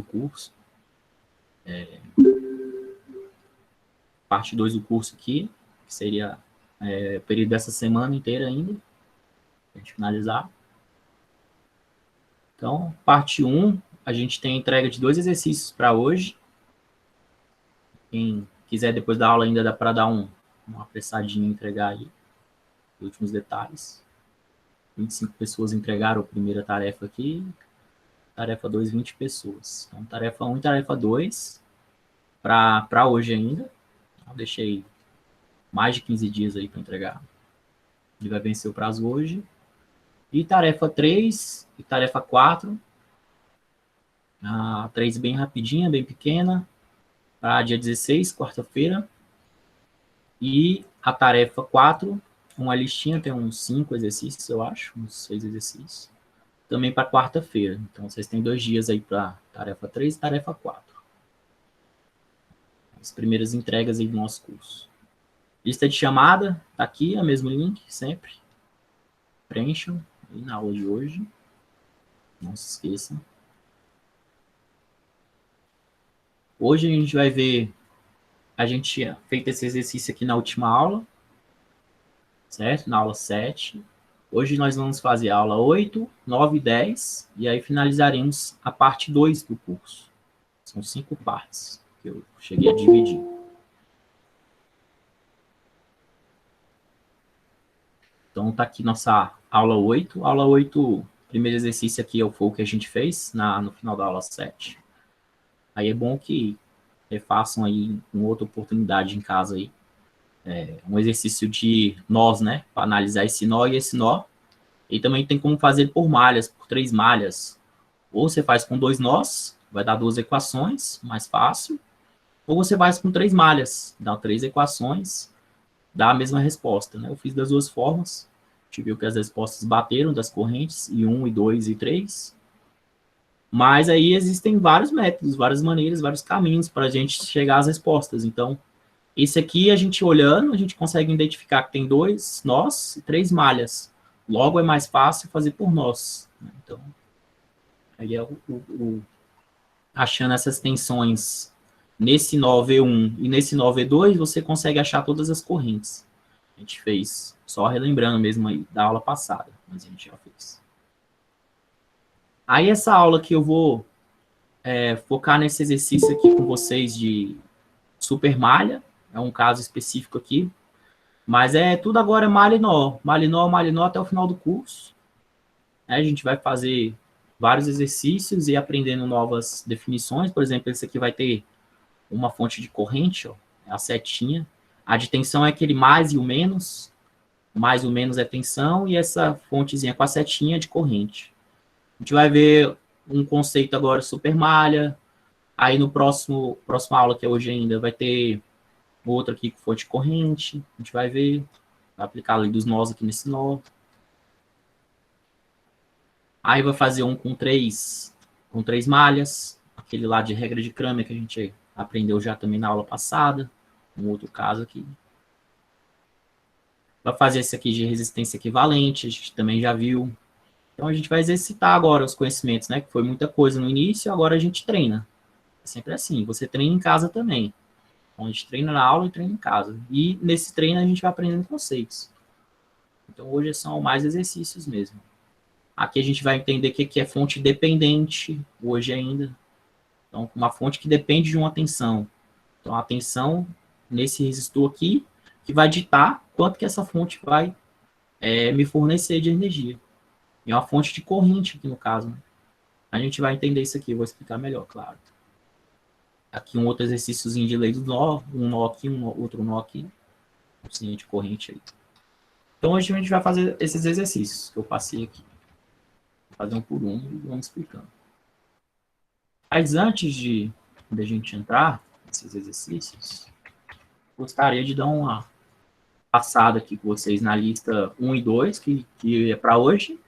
curso. Parte 2 do curso aqui, que seria o período dessa semana inteira ainda, para a gente finalizar. Então, parte 1, a gente tem a entrega de 2 exercícios para hoje. Quem quiser, depois da aula, ainda dá para dar uma apressadinha e entregar aí os últimos detalhes. 25 pessoas entregaram a primeira tarefa aqui. Tarefa 2, 20 pessoas. Então, tarefa 1 e tarefa 2 para hoje ainda. Eu deixei mais de 15 dias aí para entregar. Ele vai vencer o prazo hoje. E tarefa 3 e tarefa 4. A 3 bem rapidinha, bem pequena. Para dia 16, quarta-feira. E a tarefa 4, uma listinha, tem uns 5 exercícios, eu acho. Uns 6 exercícios. Também para quarta-feira. Então, vocês têm 2 dias aí para tarefa 3 e tarefa 4. As primeiras entregas aí do nosso curso. Lista de chamada, tá aqui, é o mesmo link, sempre. Preencham aí na aula de hoje. Não se esqueçam. Hoje a gente vai ver, a gente tinha feito esse exercício aqui na última aula, certo? Na aula 7. Hoje nós vamos fazer a aula 8, 9 e 10, e aí finalizaremos a parte 2 do curso. São 5 partes que eu cheguei a dividir. Então, tá aqui nossa aula 8. Aula 8, primeiro exercício aqui foi o que a gente fez no final da aula 7. Aí é bom que refaçam aí uma outra oportunidade em casa aí. Um exercício de nós, né? Para analisar esse nó e esse nó. E também tem como fazer por malhas, por 3 malhas. Ou você faz com 2 nós, vai dar 2 equações, mais fácil. Ou você faz com 3 malhas, dá 3 equações, dá a mesma resposta, né? Eu fiz das 2 formas. A gente viu que as respostas bateram das correntes, I1, I2 e I3. Mas aí existem vários métodos, várias maneiras, vários caminhos para a gente chegar às respostas. Então, esse aqui, a gente olhando, a gente consegue identificar que tem 2 nós e 3 malhas. Logo, é mais fácil fazer por nós. Então, aí é achando essas tensões nesse nó V1 e nesse nó V2, você consegue achar todas as correntes. A gente fez, só relembrando mesmo aí da aula passada, mas a gente já fez. Aí essa aula que eu vou focar nesse exercício aqui com vocês de super malha, é um caso específico aqui, mas tudo agora é malha e nó até o final do curso. A gente vai fazer vários exercícios e aprendendo novas definições. Por exemplo, esse aqui vai ter uma fonte de corrente, ó, a setinha. A de tensão é aquele mais e o menos. O mais e o menos é tensão, e essa fontezinha com a setinha é de corrente. A gente vai ver um conceito agora super malha. Aí no próxima aula, que é hoje ainda, vai ter outro aqui com fonte de corrente. A gente vai ver, vai aplicar a lei dos nós aqui nesse nó. Aí vai fazer um com três malhas, aquele lá de regra de Kramer que a gente aprendeu já também na aula passada, um outro caso aqui. Vai fazer esse aqui de resistência equivalente, a gente também já viu. Então a gente vai exercitar agora os conhecimentos, né? Que foi muita coisa no início, agora a gente treina. É sempre assim, você treina em casa também. Então a gente treina na aula e treina em casa. E nesse treino a gente vai aprendendo conceitos. Então hoje são mais exercícios mesmo. Aqui a gente vai entender o que é fonte dependente, hoje ainda. Então, uma fonte que depende de uma tensão. Então, a tensão nesse resistor aqui, que vai ditar quanto que essa fonte vai me fornecer de energia. E é uma fonte de corrente aqui no caso. Né? A gente vai entender isso aqui, eu vou explicar melhor, claro. Aqui um outro exercíciozinho de lei do nó, um nó aqui, outro nó aqui. Um de corrente aí. Então, hoje a gente vai fazer esses exercícios que eu passei aqui. Fazer um por um e vamos explicando. Mas antes de a gente entrar nesses exercícios, gostaria de dar uma passada aqui com vocês na lista 1 e 2, que é para hoje.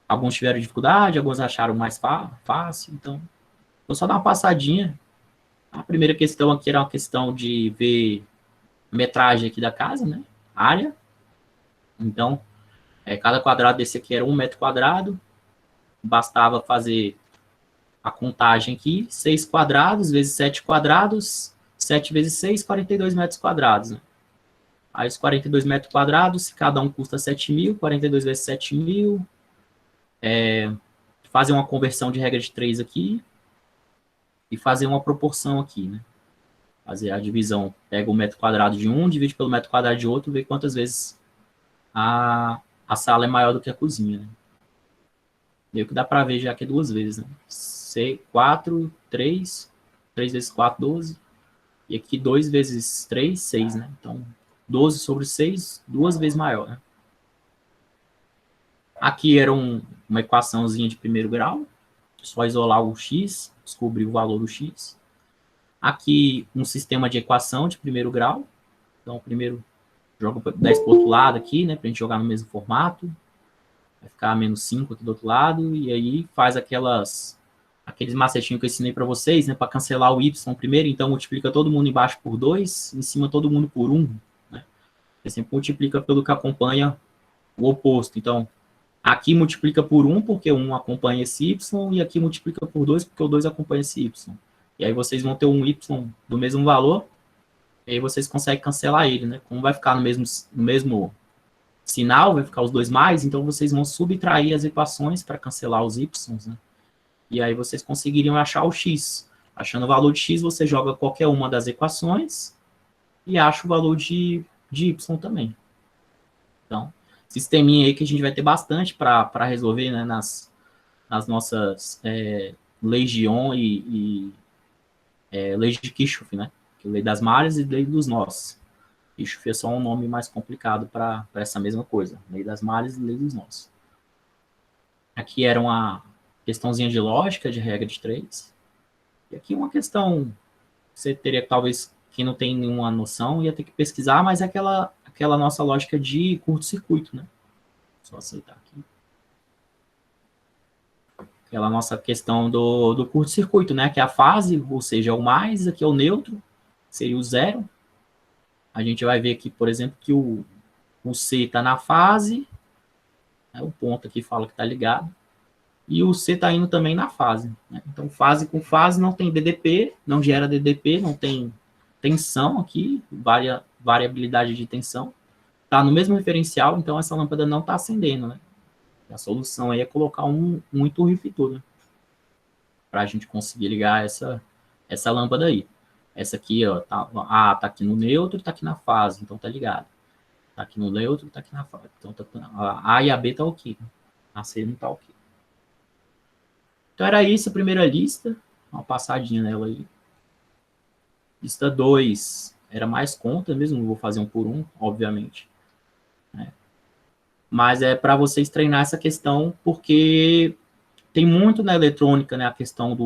Alguns tiveram dificuldade, alguns acharam mais fácil, então vou só dar uma passadinha. A primeira questão aqui era uma questão de ver a metragem aqui da casa, né? Área. Então, cada quadrado desse aqui era 1 metro quadrado. Bastava fazer a contagem aqui, 6 quadrados vezes 7 quadrados, 7 vezes 6, 42 metros quadrados, né? Aí os 42 metros quadrados, cada um custa 7 mil, 42 vezes 7 mil, fazer uma conversão de regra de 3 aqui, e fazer uma proporção aqui, né? Fazer a divisão, pega o metro quadrado de um, divide pelo metro quadrado de outro, vê quantas vezes a sala é maior do que a cozinha, né? Meio que dá para ver já que é 2 vezes, né? 4, 3, 3 vezes 4, 12. E aqui 2 vezes 3, 6, né? Então, 12 sobre 6, 2 vezes maior, né? Aqui era uma equaçãozinha de primeiro grau. Só isolar o x, descobrir o valor do x. Aqui, um sistema de equação de primeiro grau. Então, primeiro, joga 10 para o outro lado aqui, né? Para a gente jogar no mesmo formato. Vai ficar menos 5 aqui do outro lado. E aí, faz aqueles macetinhos que eu ensinei para vocês, né? Para cancelar o y primeiro. Então, multiplica todo mundo embaixo por 2, em cima todo mundo por 1. Né? Você sempre multiplica pelo que acompanha o oposto. Então, aqui multiplica por 1, porque 1 acompanha esse y, e aqui multiplica por 2, porque o 2 acompanha esse y. E aí vocês vão ter um y do mesmo valor, e aí vocês conseguem cancelar ele, né? Como vai ficar no mesmo sinal, vai ficar os dois mais, então vocês vão subtrair as equações para cancelar os y, né? E aí vocês conseguiriam achar o x. Achando o valor de x, você joga qualquer uma das equações e acha o valor de y também. Então, sisteminha aí que a gente vai ter bastante para resolver, né, nas nossas leis de Ohm e leis de Kirchhoff, né? Que é lei das malhas e lei dos nós. Kirchhoff é só um nome mais complicado para essa mesma coisa. Lei das malhas e lei dos nós. Aqui era uma questãozinha de lógica, de regra de 3. E aqui uma questão que você teria, talvez, quem não tem nenhuma noção, ia ter que pesquisar, mas é aquela nossa lógica de curto-circuito, né? Só aceitar aqui. Aquela nossa questão do curto-circuito, né? Que é a fase, ou seja, o mais, aqui é o neutro, seria o zero. A gente vai ver aqui, por exemplo, que o C está na fase, né? O ponto aqui fala que está ligado, e o C está indo também na fase. Né? Então, fase com fase não tem DDP, não gera DDP, não tem tensão aqui, variabilidade de tensão. Está no mesmo referencial, então essa lâmpada não está acendendo, né? A solução aí é colocar um interruptor, né? Para a gente conseguir ligar essa lâmpada aí. Essa aqui, ó, tá aqui no neutro, tá aqui na fase, então tá ligado. Tá aqui no neutro, tá aqui na fase. Então a A e a B tá ok. A C não tá ok. Então era isso a primeira lista. Uma passadinha nela aí. Lista 2 era mais conta mesmo, não vou fazer um por um, obviamente. Né? Mas é para vocês treinar essa questão, porque tem muito na eletrônica, né, a questão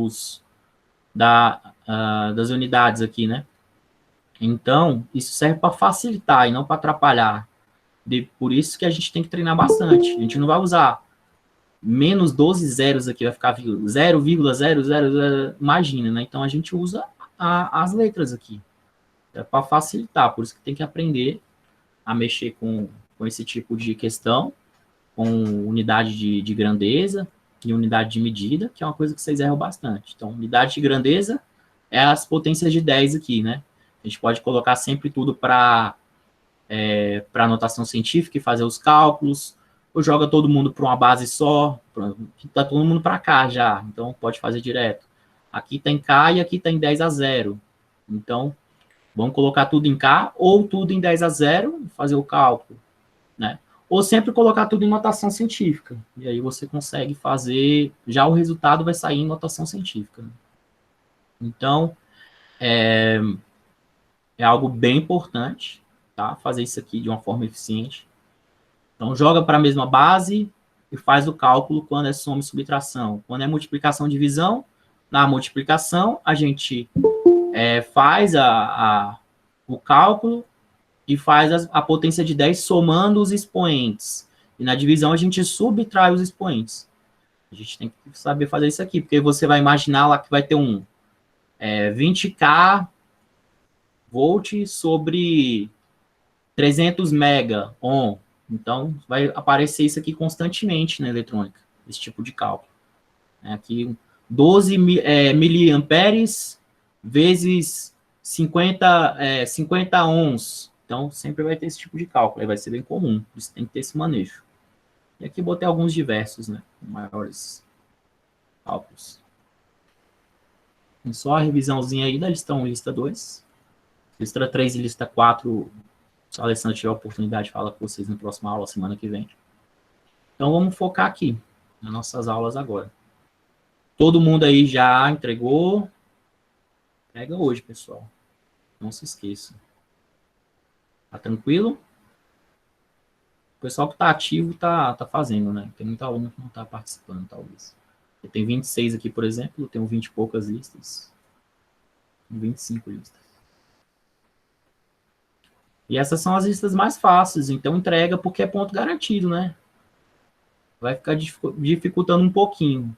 das unidades aqui, né? Então, isso serve para facilitar e não para atrapalhar. Por isso que a gente tem que treinar bastante. A gente não vai usar menos 12 zeros aqui, vai ficar 0,000, imagina, né? Então, a gente usa as letras aqui. É para facilitar, por isso que tem que aprender a mexer com esse tipo de questão, com unidade de grandeza e unidade de medida, que é uma coisa que vocês erram bastante. Então, unidade de grandeza é as potências de 10 aqui, né? A gente pode colocar sempre tudo para notação científica e fazer os cálculos, ou joga todo mundo para uma base só, tá todo mundo para cá já, então pode fazer direto. Aqui tem K e aqui tem 10 a 0. Então, vamos colocar tudo em K ou tudo em 10 a 0 e fazer o cálculo, né? Ou sempre colocar tudo em notação científica. E aí você consegue fazer, já o resultado vai sair em notação científica. Né? Então, é algo bem importante, tá? Fazer isso aqui de uma forma eficiente. Então, joga para a mesma base e faz o cálculo quando é soma e subtração. Quando é multiplicação e divisão, na multiplicação, a gente faz o cálculo e faz a potência de 10 somando os expoentes. E na divisão, a gente subtrai os expoentes. A gente tem que saber fazer isso aqui, porque você vai imaginar lá que vai ter 20K volt sobre 300 mega ohm. Então, vai aparecer isso aqui constantemente na eletrônica, esse tipo de cálculo. Aqui, 12 miliamperes vezes 50 ohms. Então, sempre vai ter esse tipo de cálculo. Aí vai ser bem comum. Isso tem que ter esse manejo. E aqui botei alguns diversos, né? Maiores cálculos. E só a revisãozinha aí da lista 1 e lista 2. Lista 3 e lista 4, se a Alessandra tiver a oportunidade, fala com vocês na próxima aula, semana que vem. Então, vamos focar aqui nas nossas aulas agora. Todo mundo aí já entregou? Pega hoje, pessoal. Não se esqueça. Tá tranquilo? O pessoal que está ativo está fazendo, né? Tem muito aluno que não está participando, talvez. Eu tenho 26 aqui, por exemplo, eu tenho 20 e poucas listas. 25 listas. E essas são as listas mais fáceis, então entrega porque é ponto garantido, né? Vai ficar dificultando um pouquinho.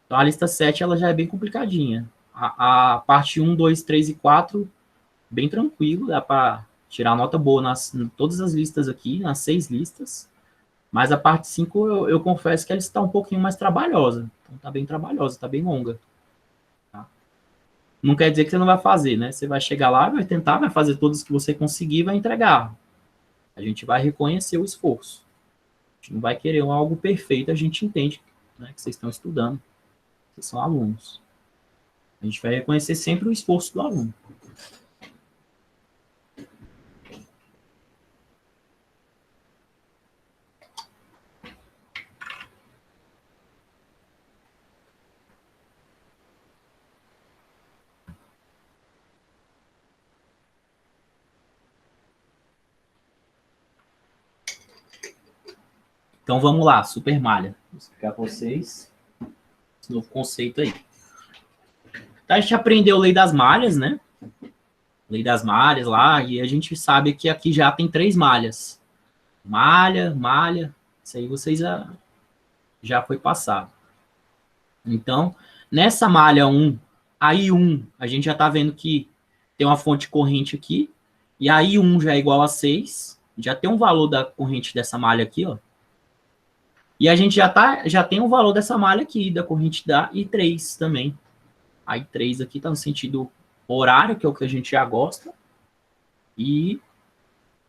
Então a lista 7 ela já é bem complicadinha. A parte 1, 2, 3 e 4, bem tranquilo, dá para tirar nota boa em todas as listas aqui, nas 6 listas. Mas a parte 5, eu confesso que ela está um pouquinho mais trabalhosa. Então está bem trabalhosa, está bem longa. Tá? Não quer dizer que você não vai fazer, né? Você vai chegar lá, vai tentar, vai fazer todas que você conseguir e vai entregar. A gente vai reconhecer o esforço. A gente não vai querer algo perfeito, a gente entende, né, que vocês estão estudando. Vocês são alunos. A gente vai reconhecer sempre o esforço do aluno. Então vamos lá, super malha. Vou explicar para vocês esse novo conceito aí. Então, a gente aprendeu a lei das malhas, né? Lei das malhas lá, e a gente sabe que aqui já tem 3 malhas. Malha, malha, isso aí vocês já foi passado. Então, nessa malha 1, a I1, a gente já está vendo que tem uma fonte corrente aqui, e a I1 já é igual a 6, já tem um valor da corrente dessa malha aqui, ó. E a gente já tem o valor dessa malha aqui, da corrente da I3 também. A I3 aqui está no sentido horário, que é o que a gente já gosta, e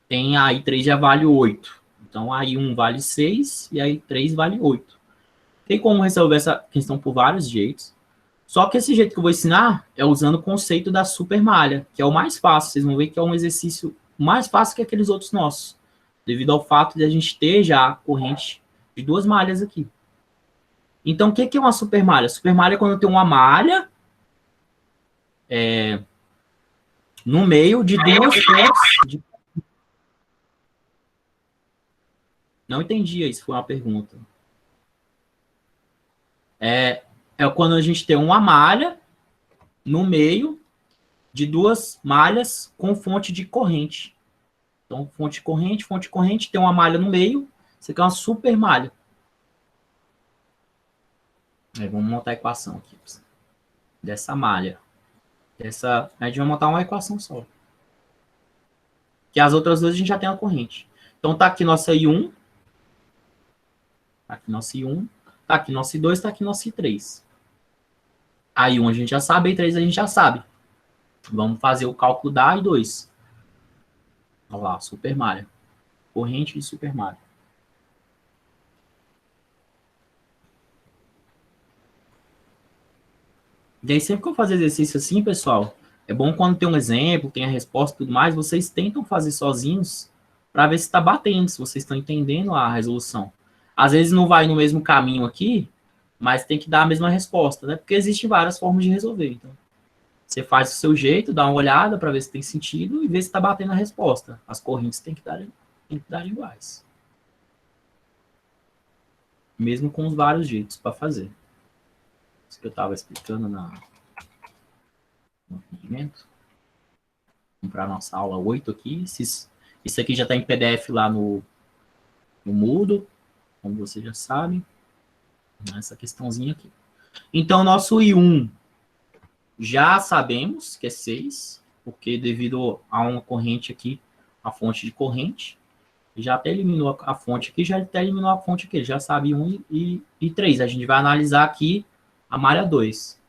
tem a I3 já vale 8. Então, a I1 vale 6 e a I3 vale 8. Tem como resolver essa questão por vários jeitos. Só que esse jeito que eu vou ensinar é usando o conceito da supermalha, que é o mais fácil. Vocês vão ver que é um exercício mais fácil que aqueles outros nossos, devido ao fato de a gente ter já a corrente de 2 malhas aqui. Então, o que é uma supermalha? Supermalha é quando tem uma malha no meio de 2 fontes. Não entendi, isso foi uma pergunta. É quando a gente tem uma malha no meio de 2 malhas com fonte de corrente. Então, fonte corrente, tem uma malha no meio, isso aqui é uma super malha. Aí, vamos montar a equação aqui. Dessa malha. A gente vai montar uma equação só. Que as outras duas a gente já tem a corrente. Então, tá aqui nossa I1. Tá aqui nossa I1. Tá aqui nossa I2, tá aqui nossa I3. A I1 a gente já sabe, a I3 a gente já sabe. Vamos fazer o cálculo da I2. Olha lá, supermalha. Corrente de supermalha. E aí, sempre que eu fazer exercício assim, pessoal, é bom quando tem um exemplo, tem a resposta e tudo mais, vocês tentam fazer sozinhos para ver se está batendo, se vocês estão entendendo a resolução. Às vezes não vai no mesmo caminho aqui, mas tem que dar a mesma resposta, né? Porque existem várias formas de resolver. Então, você faz do seu jeito, dá uma olhada para ver se tem sentido e ver se está batendo a resposta. As correntes têm que dar iguais. Mesmo com os vários jeitos para fazer. Isso que eu estava explicando no rendimento. Vamos para a nossa aula 8 aqui. Isso aqui já está em PDF lá no Moodle, como vocês já sabem. Essa questãozinha aqui. Então, nosso I1 já sabemos que é 6, porque devido a uma corrente aqui, a fonte de corrente, já até eliminou a fonte aqui, já até eliminou a fonte aqui, já sabe 1 e 3. A gente vai analisar aqui a malha 2.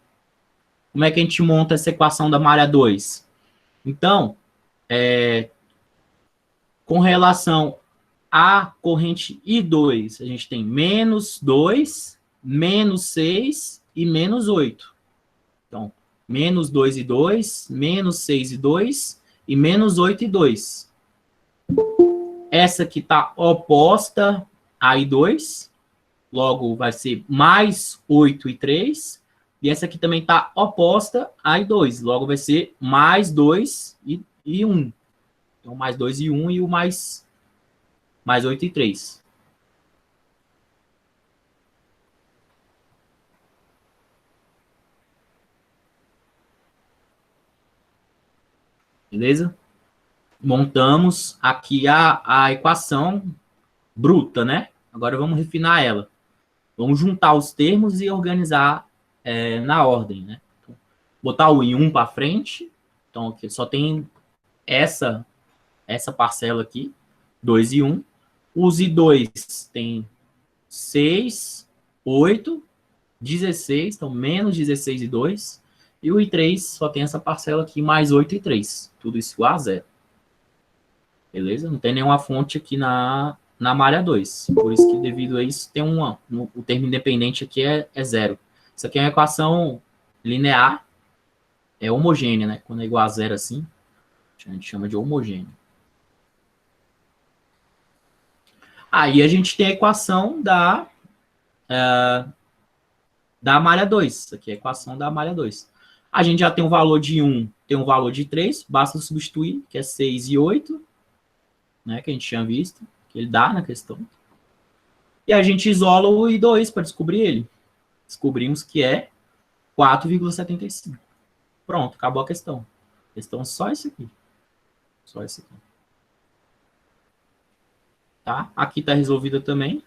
Como é que a gente monta essa equação da malha 2? Então, com relação à corrente I2, a gente tem menos 2, menos 6 e menos 8. Então, menos 2 e 2, menos 6 e 2 e menos 8 e 2. Essa aqui está oposta a I2, logo vai ser mais 8 e 3. E essa aqui também está oposta a I2, logo vai ser mais 2 e 1. Então, mais 2 e 1 e o mais 8 e 3. Beleza? Montamos aqui a equação bruta, né? Agora vamos refinar ela. Vamos juntar os termos e organizar na ordem, né? Então, botar o I1 para frente. Então, aqui só tem essa parcela aqui, 2 e 1. Os I2 tem 6, 8, 16, então menos 16 e 2. E o I3 só tem essa parcela aqui, mais 8 e 3. Tudo isso igual a zero. Beleza? Não tem nenhuma fonte aqui na malha 2. Por isso que, devido a isso, tem o termo independente aqui é zero. Isso aqui é uma equação linear, é homogênea, né? Quando é igual a zero assim, a gente chama de homogêneo. Aí a gente tem a equação da malha 2. Isso aqui é a equação da malha 2. A gente já tem um valor de 1, tem um valor de 3, basta substituir, que é 6 e 8, né, que a gente tinha visto, que ele dá na questão. E a gente isola o I2 para descobrir ele. Descobrimos que é 4,75. Pronto, acabou a questão. A questão é só isso aqui. Só isso aqui. Tá? Aqui está resolvida também.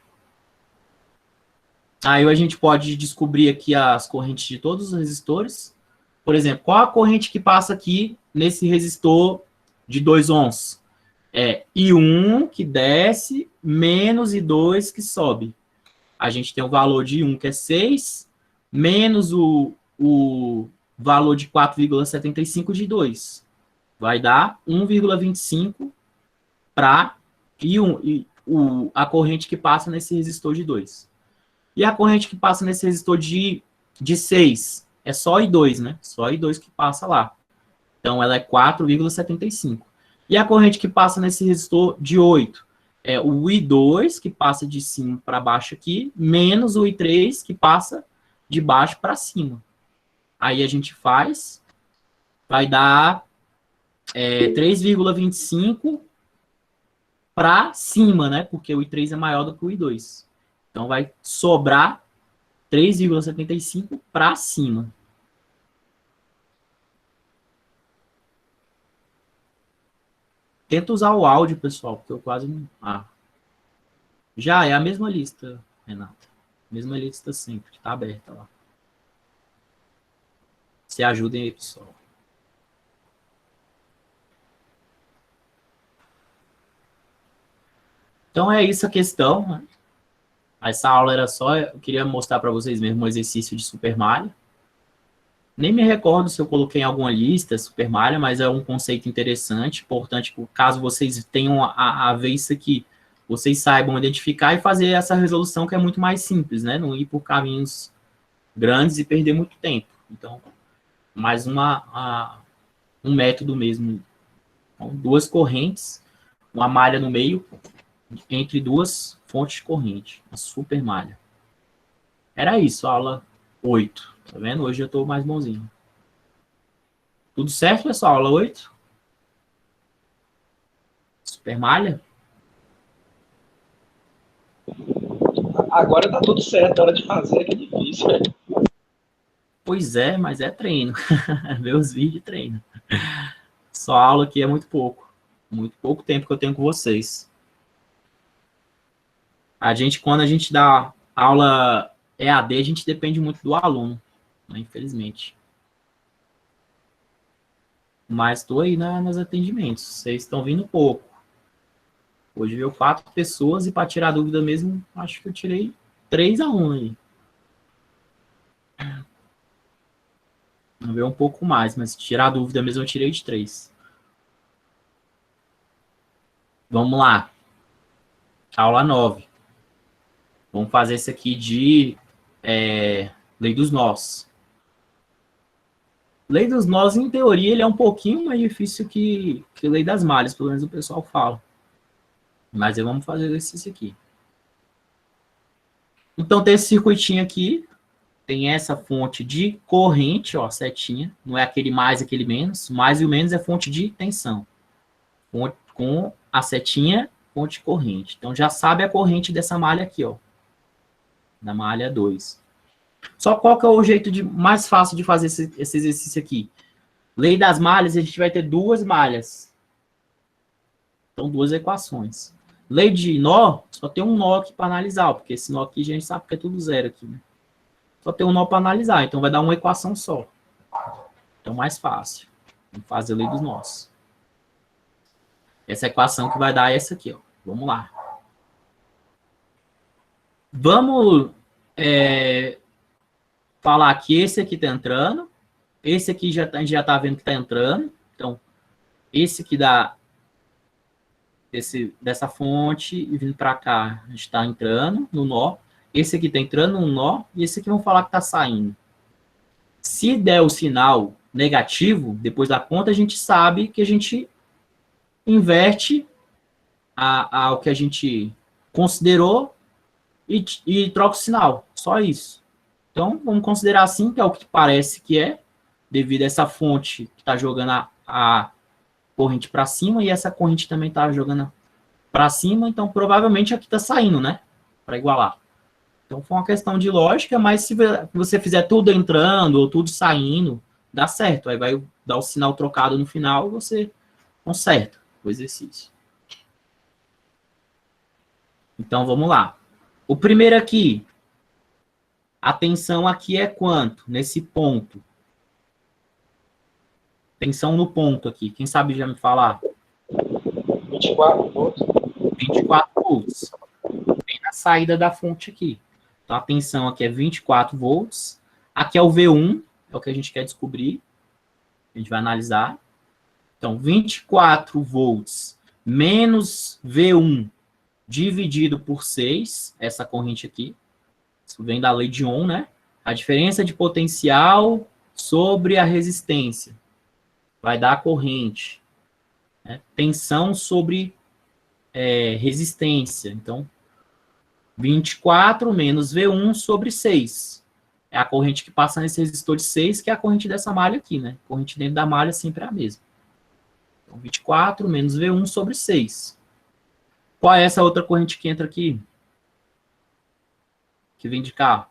Aí a gente pode descobrir aqui as correntes de todos os resistores. Por exemplo, qual a corrente que passa aqui nesse resistor de 2 ohms? É I1 que desce, menos I2 que sobe. A gente tem o valor de 1, que é 6, menos o valor de 4,75 de 2. Vai dar 1,25 para a corrente que passa nesse resistor de 2. E a corrente que passa nesse resistor de 6 é só I2, né? Só I2 que passa lá. Então, ela é 4,75. E a corrente que passa nesse resistor de 8 é o I2, que passa de cima para baixo aqui, menos o I3, que passa de baixo para cima. Aí a gente vai dar 3,25 para cima, né? Porque o I3 é maior do que o I2. Então, vai sobrar 3,75 para cima. Tenta usar o áudio, pessoal, porque eu quase não... Já é a mesma lista, Renata. Mesma lista sempre, tá aberta lá. Se ajudem aí, pessoal. Então é isso a questão, né? Essa aula era só, eu queria mostrar para vocês mesmo um exercício de supermalha. Nem me recordo se eu coloquei em alguma lista supermalha, mas é um conceito interessante, importante, caso vocês tenham a ver isso aqui, vocês saibam identificar e fazer essa resolução que é muito mais simples, né? Não ir por caminhos grandes e perder muito tempo. Então, mais um método mesmo. Então, duas correntes, uma malha no meio, entre duas fontes de corrente, a supermalha. Era isso, aula 8. Tá vendo? Hoje eu tô mais bonzinho. Tudo certo, pessoal? Aula 8? Supermalha? Agora tá tudo certo, a hora de fazer que é difícil, velho. Pois é, mas é treino. Meus vídeos treino. Só aula aqui é muito pouco. Muito pouco tempo que eu tenho com vocês. Quando a gente dá aula EAD, a gente depende muito do aluno, né, infelizmente. Mas estou aí nos atendimentos. Vocês estão vindo pouco. Hoje veio 4 pessoas e para tirar dúvida mesmo, acho que eu tirei 3 alunos aí. Veio um pouco mais, mas tirar a dúvida mesmo eu tirei de 3. Vamos lá. Aula 9. Vamos fazer esse aqui de lei dos nós. Lei dos nós, em teoria, ele é um pouquinho mais difícil que lei das malhas, pelo menos o pessoal fala. Mas vamos fazer exercício aqui. Então, tem esse circuitinho aqui. Tem essa fonte de corrente, ó, setinha. Não é aquele mais, aquele menos. O mais e o menos é fonte de tensão. Fonte com a setinha, fonte de corrente. Então, já sabe a corrente dessa malha aqui, ó. Da malha 2. Só qual que é o jeito mais fácil de fazer esse exercício aqui? Lei das malhas, a gente vai ter 2 malhas. Então, 2 equações. Lei de nó, só tem um nó aqui para analisar, porque esse nó aqui a gente sabe que é tudo zero aqui, né? Só tem um nó para analisar, então vai dar uma equação só. Então, mais fácil. Vamos fazer a lei dos nós. Essa equação que vai dar é essa aqui, ó. Vamos lá. Vamos falar que esse aqui está entrando. Esse aqui já tá vendo que está entrando. Então, esse aqui dessa fonte e vindo para cá, a gente está entrando no nó. Esse aqui está entrando no nó. E esse aqui vamos falar que está saindo. Se der o sinal negativo, depois da conta, a gente sabe que a gente inverte o que a gente considerou e troca o sinal. Só isso. Então, vamos considerar assim, que é o que parece que é, devido a essa fonte que está jogando a corrente para cima, e essa corrente também está jogando para cima, então provavelmente aqui está saindo, né? Para igualar. Então, foi uma questão de lógica, mas se você fizer tudo entrando ou tudo saindo, dá certo. Aí vai dar o sinal trocado no final e você conserta o exercício. Então, vamos lá. O primeiro aqui, a tensão aqui é quanto? Nesse ponto. Tensão no ponto aqui. Quem sabe já me falar? 24 volts. 24 volts. Bem na saída da fonte aqui. Então, a tensão aqui é 24 volts. Aqui é o V1, é o que a gente quer descobrir. A gente vai analisar. Então, 24 volts menos V1 dividido por 6, essa corrente aqui. Isso vem da lei de Ohm, né? A diferença de potencial sobre a resistência. Vai dar a corrente. Né? Tensão sobre resistência. Então, 24 menos V1 sobre 6. É a corrente que passa nesse resistor de 6, que é a corrente dessa malha aqui, né? A corrente dentro da malha sempre é a mesma. Então, 24 menos V1 sobre 6. Qual é essa outra corrente que entra aqui? Que vem de cá?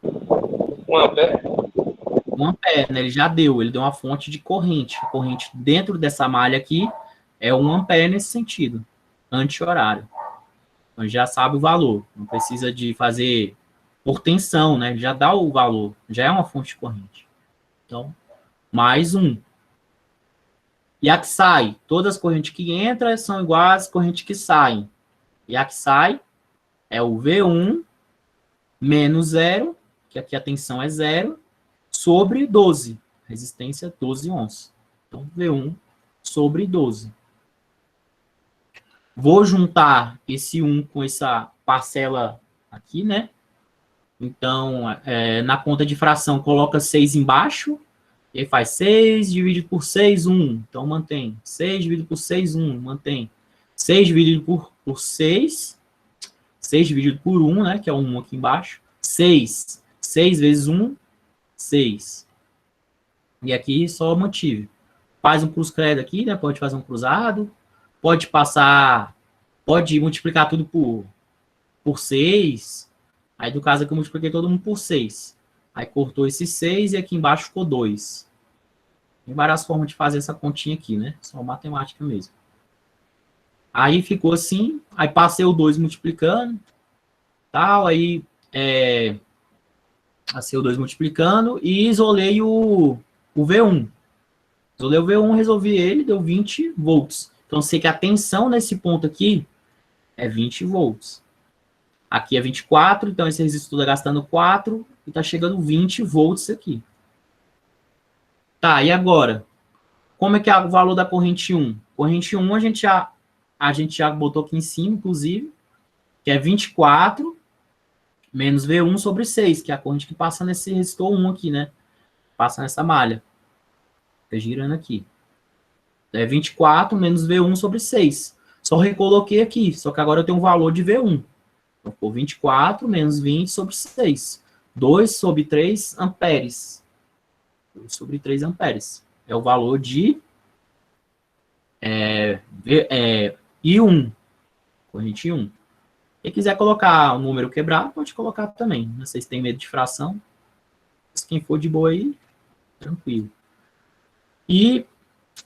1 ampere. 1 ampere, né? Ele já deu, ele deu uma fonte de corrente. A corrente dentro dessa malha aqui é 1 ampere nesse sentido, anti-horário. Então, já sabe o valor. Não precisa de fazer por tensão, né? Já dá o valor. Já é uma fonte de corrente. Então, mais 1. E a que sai? Todas as correntes que entram são iguais às correntes que saem. E a que sai é o V1 menos 0, que aqui a tensão é 0, sobre 12. Resistência 12 ohms. Então, V1 sobre 12. Vou juntar esse 1 com essa parcela aqui, né? Então, na conta de fração, coloca 6 embaixo. E aí faz 6 dividido por 6, 1. Então, mantém. 6 dividido por 6, 1. Mantém. 6 dividido por 6. 6 dividido por 1, né? Que é o 1 aqui embaixo. 6. 6 vezes 1, 6. E aqui só mantive. Faz um cruz credo aqui, né? Pode fazer um cruzado. Pode passar... Pode multiplicar tudo por 6. Aí, no caso aqui, eu multipliquei todo mundo por 6. Aí, cortou esse 6 e aqui embaixo ficou 2. Tem várias formas de fazer essa continha aqui, né? Só matemática mesmo. Aí, ficou assim. Aí, passei o 2 multiplicando. Tal. Aí, passei o 2 multiplicando. E isolei o V1. Isolei o V1, resolvi ele. Deu 20 volts. Então, sei que a tensão nesse ponto aqui é 20 volts. Aqui é 24, então esse resistor está gastando 4, e está chegando 20 volts aqui. Tá, e agora? Como é que é o valor da corrente 1? Corrente 1 a gente já botou aqui em cima, inclusive, que é 24 menos V1 sobre 6, que é a corrente que passa nesse resistor 1 aqui, né? Passa nessa malha. Fica girando aqui. É 24 menos V1 sobre 6. Só recoloquei aqui, só que agora eu tenho um valor de V1. Então, ficou 24 menos 20 sobre 6. 2 sobre 3 amperes. 2 sobre 3 amperes. É o valor de I1. Corrente 1. Quem quiser colocar o número quebrado, pode colocar também. Não sei se tem medo de fração. Mas quem for de boa aí, tranquilo. E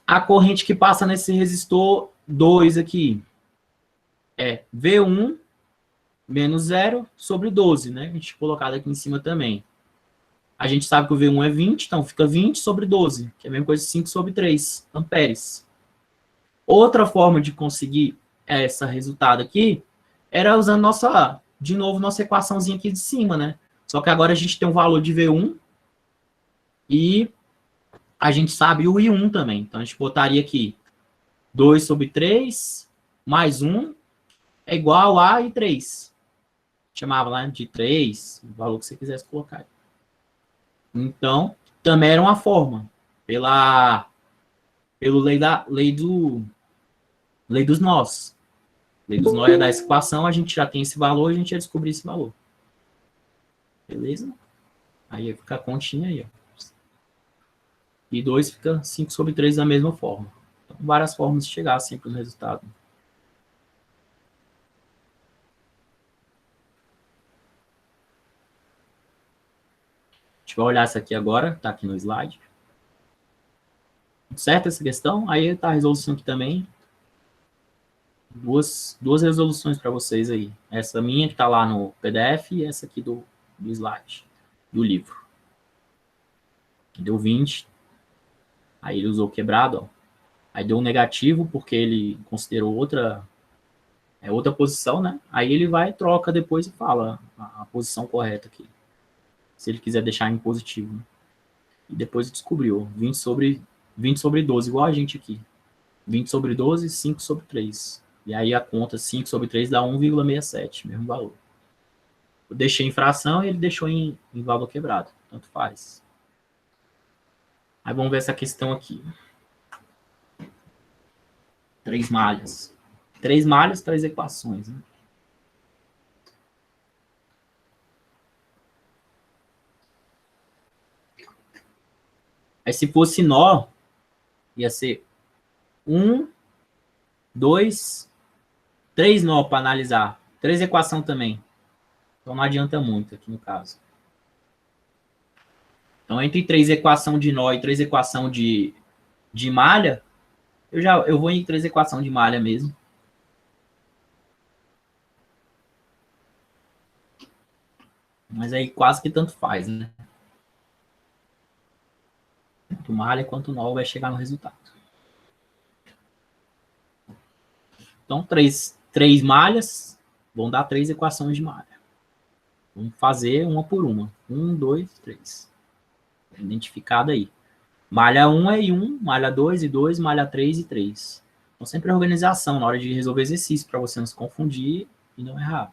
a corrente que passa nesse resistor 2 aqui é V1 menos 0 sobre 12, né? A gente colocado aqui em cima também. A gente sabe que o V1 é 20, então fica 20 sobre 12, que é a mesma coisa de 5 sobre 3 amperes. Outra forma de conseguir esse resultado aqui era usando de novo, nossa equaçãozinha aqui de cima, né? Só que agora a gente tem um valor de V1 e a gente sabe o I1 também. Então, a gente botaria aqui 2 sobre 3 mais 1 é igual a I3. Chamava lá de 3, o valor que você quisesse colocar. Então, também era uma forma. Pela lei dos nós. Lei dos nós é da equação, a gente já tem esse valor, a gente ia descobrir esse valor. Beleza? Aí fica a continha aí, ó. E 2 fica 5 sobre 3 da mesma forma. Então, várias formas de chegar sempre no resultado. A gente vai olhar essa aqui agora, tá aqui no slide. Certo essa questão? Aí tá a resolução aqui também. Duas resoluções para vocês aí. Essa minha que tá lá no PDF e essa aqui do slide, do livro. Deu 20. Aí ele usou quebrado, ó. Aí deu um negativo, porque ele considerou outra posição, né? Aí ele vai, troca depois e fala a posição correta aqui. Se ele quiser deixar em positivo. Né? E depois descobriu, 20 sobre 12, igual a gente aqui. 20 sobre 12, 5 sobre 3. E aí a conta 5 sobre 3 dá 1,67, mesmo valor. Eu deixei em fração e ele deixou em valor quebrado. Tanto faz. Aí vamos ver essa questão aqui. 3 malhas. 3 malhas, 3 equações. Né? Aí se fosse nó, ia ser 1, 2, 3 nó para analisar. 3 equações também. Então não adianta muito aqui no caso. Então entre 3 equação de nó e 3 equação de malha, eu vou em 3 equação de malha mesmo. Mas aí quase que tanto faz, né? Tanto malha quanto nó vai chegar no resultado. Então, 3 malhas vão dar 3 equações de malha. Vamos fazer uma por uma. 1, 2, 3. Identificado aí. Malha 1 é I1, malha 2 e 2, malha 3 e 3. Então, sempre a organização na hora de resolver exercício, para você não se confundir e não errar.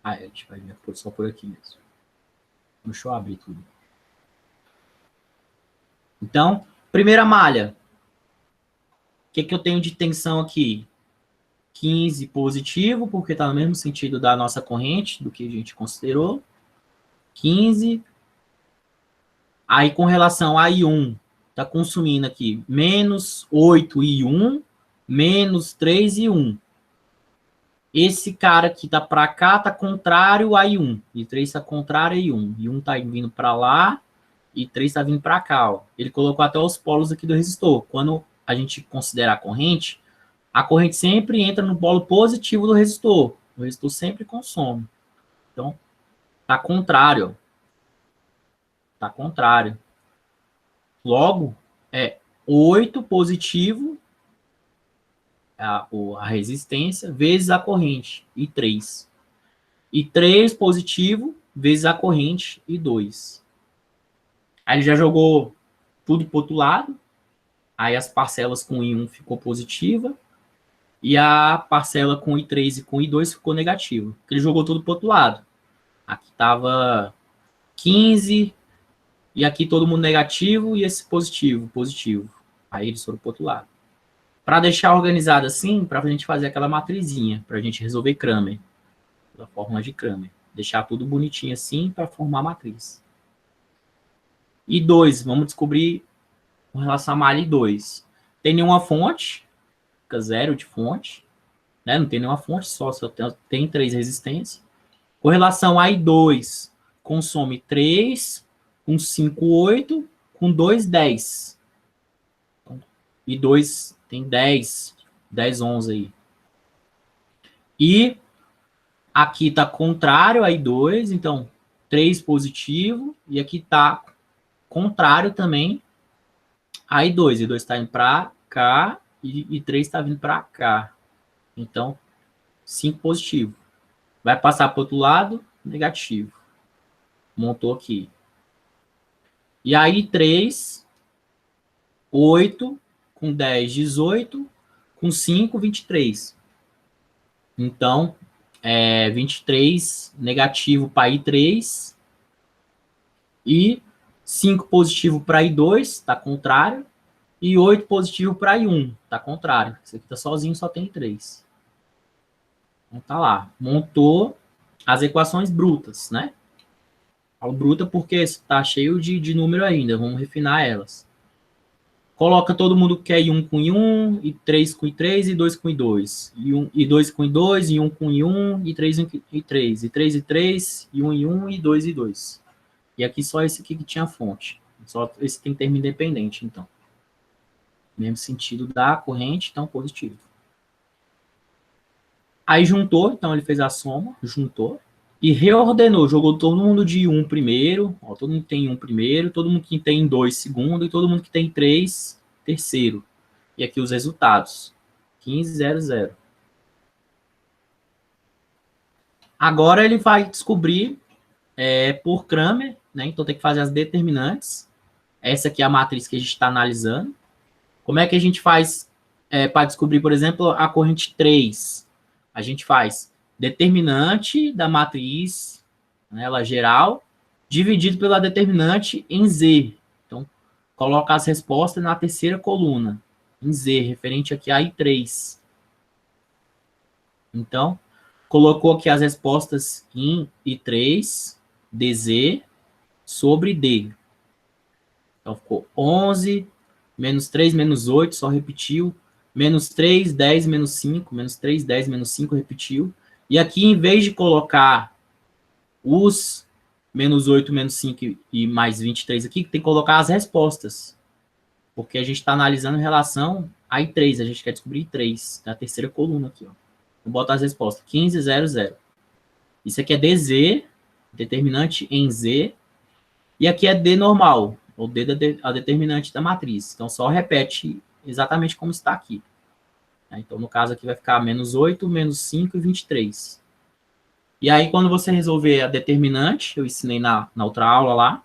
A gente vai ver só por aqui mesmo. Deixa eu abrir tudo. Então, primeira malha. O que eu tenho de tensão aqui? 15 positivo, porque está no mesmo sentido da nossa corrente, do que a gente considerou. 15. Aí, com relação a I1, está consumindo aqui menos 8 I1, menos 3 I1. Esse cara que está para cá está contrário a I1. E 3 está contrário a I1. I1 está vindo para lá e 3 está vindo para cá. Ó. Ele colocou até os polos aqui do resistor. Quando a gente considera a corrente sempre entra no polo positivo do resistor. O resistor sempre consome. Então, está contrário. Está contrário. Logo, é 8 positivo, a resistência, vezes a corrente, e 3. E 3 positivo vezes a corrente I2. Aí ele já jogou tudo para o outro lado. Aí as parcelas com I1 ficou positiva. E a parcela com I3 e com I2 ficou negativa. Ele jogou tudo para o outro lado. Aqui estava 15. E aqui todo mundo negativo e esse positivo, positivo. Aí eles foram para o outro lado. Para deixar organizado assim, para a gente fazer aquela matrizinha, para a gente resolver Kramer. Da fórmula de Kramer. Deixar tudo bonitinho assim para formar a matriz. I2, vamos descobrir com relação a malha I2. Tem nenhuma fonte, fica zero de fonte. Né? Não tem nenhuma fonte, só tem 3 resistências. Com relação a I2, consome 3, com 5, 8, com 2, 10. I2 tem 10, 11 aí. E aqui está contrário a I2, então 3 positivo, e aqui está contrário também a I2. I2 está indo para cá e 3 está vindo para cá. Então, 5 positivo. Vai passar para o outro lado, negativo. Montou aqui. E aí 3, 8, com 10, 18, com 5, 23. Então, 23 negativo para I3 e 5 positivo para I2, está contrário, e 8 positivo para I1, está contrário. Esse aqui está sozinho, só tem 3. Então tá lá, montou as equações brutas, né? Falo bruta porque está cheio de número ainda, vamos refinar elas. Coloca todo mundo que é I1 com I1, I3 com I3, I2 com I2. I2 com I2, I1 com I1, I3 com I3, I3 e 3, I1 e 1, I2 e 2. E aqui só esse aqui que tinha fonte. Só esse tem termo independente, então. Mesmo sentido da corrente, então positivo. Aí juntou, então ele fez a soma, juntou. E reordenou, jogou todo mundo de 1 primeiro, ó, todo mundo tem 1 primeiro, todo mundo que tem 2 segundo, e todo mundo que tem 3 terceiro. E aqui os resultados, 15, 0, 0. Agora ele vai descobrir por Kramer, né? Então tem que fazer as determinantes. Essa aqui é a matriz que a gente está analisando. Como é que a gente faz para descobrir, por exemplo, a corrente 3? A gente faz determinante da matriz, né, ela geral, dividido pela determinante em Z. Então, coloca as respostas na terceira coluna, em Z, referente aqui a I3. Então, colocou aqui as respostas em I3, DZ, sobre D. Então, ficou 11, menos 3, menos 8, só repetiu. Menos 3, 10, menos 5, menos 3, 10, menos 5, repetiu. E aqui, em vez de colocar os menos 8, menos 5 e mais 23 aqui, tem que colocar as respostas. Porque a gente está analisando em relação a I3, a gente quer descobrir I3, da terceira coluna aqui, ó. Vou botar as respostas, 15, 0, 0. Isso aqui é DZ, determinante em Z, e aqui é D normal, ou D a determinante da matriz. Então, só repete exatamente como está aqui. Então, no caso aqui vai ficar menos 8, menos 5 e 23. E aí, quando você resolver a determinante, eu ensinei na outra aula lá,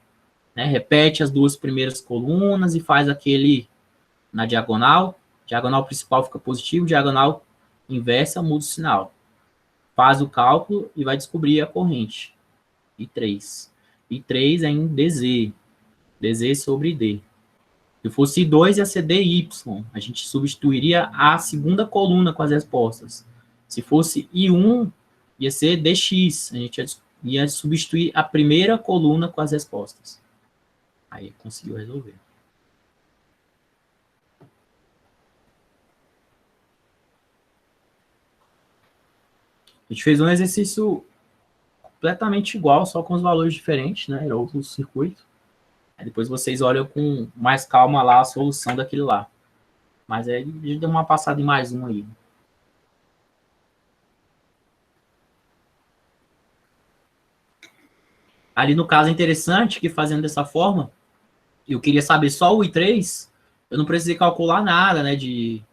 né, repete as duas primeiras colunas e faz aquele na diagonal. Diagonal principal fica positivo, diagonal inversa muda o sinal. Faz o cálculo e vai descobrir a corrente. I3. I3 é em DZ. DZ sobre D. Se fosse I2, ia ser DY. A gente substituiria a segunda coluna com as respostas. Se fosse I1, ia ser DX. A gente ia substituir a primeira coluna com as respostas. Aí conseguiu resolver. A gente fez um exercício completamente igual, só com os valores diferentes, né? Era outro circuito. Aí depois vocês olham com mais calma lá a solução daquele lá. Mas aí a gente deu uma passada em mais um aí. Ali no caso é interessante que fazendo dessa forma, eu queria saber só o I3, eu não precisei calcular nada, né, de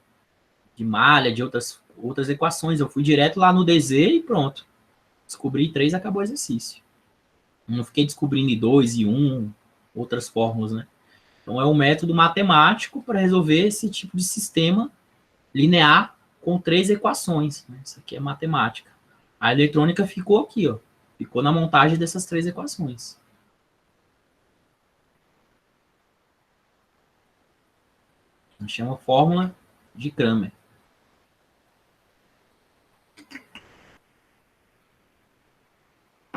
malha, de outras equações. Eu fui direto lá no DZ e pronto. Descobri 3, acabou o exercício. Não fiquei descobrindo 2 e 1, outras fórmulas, né? Então, é um método matemático para resolver esse tipo de sistema linear com 3 equações. Né? Isso aqui é matemática. A eletrônica ficou aqui, ó. Ficou na montagem dessas 3 equações. A gente chama fórmula de Cramer.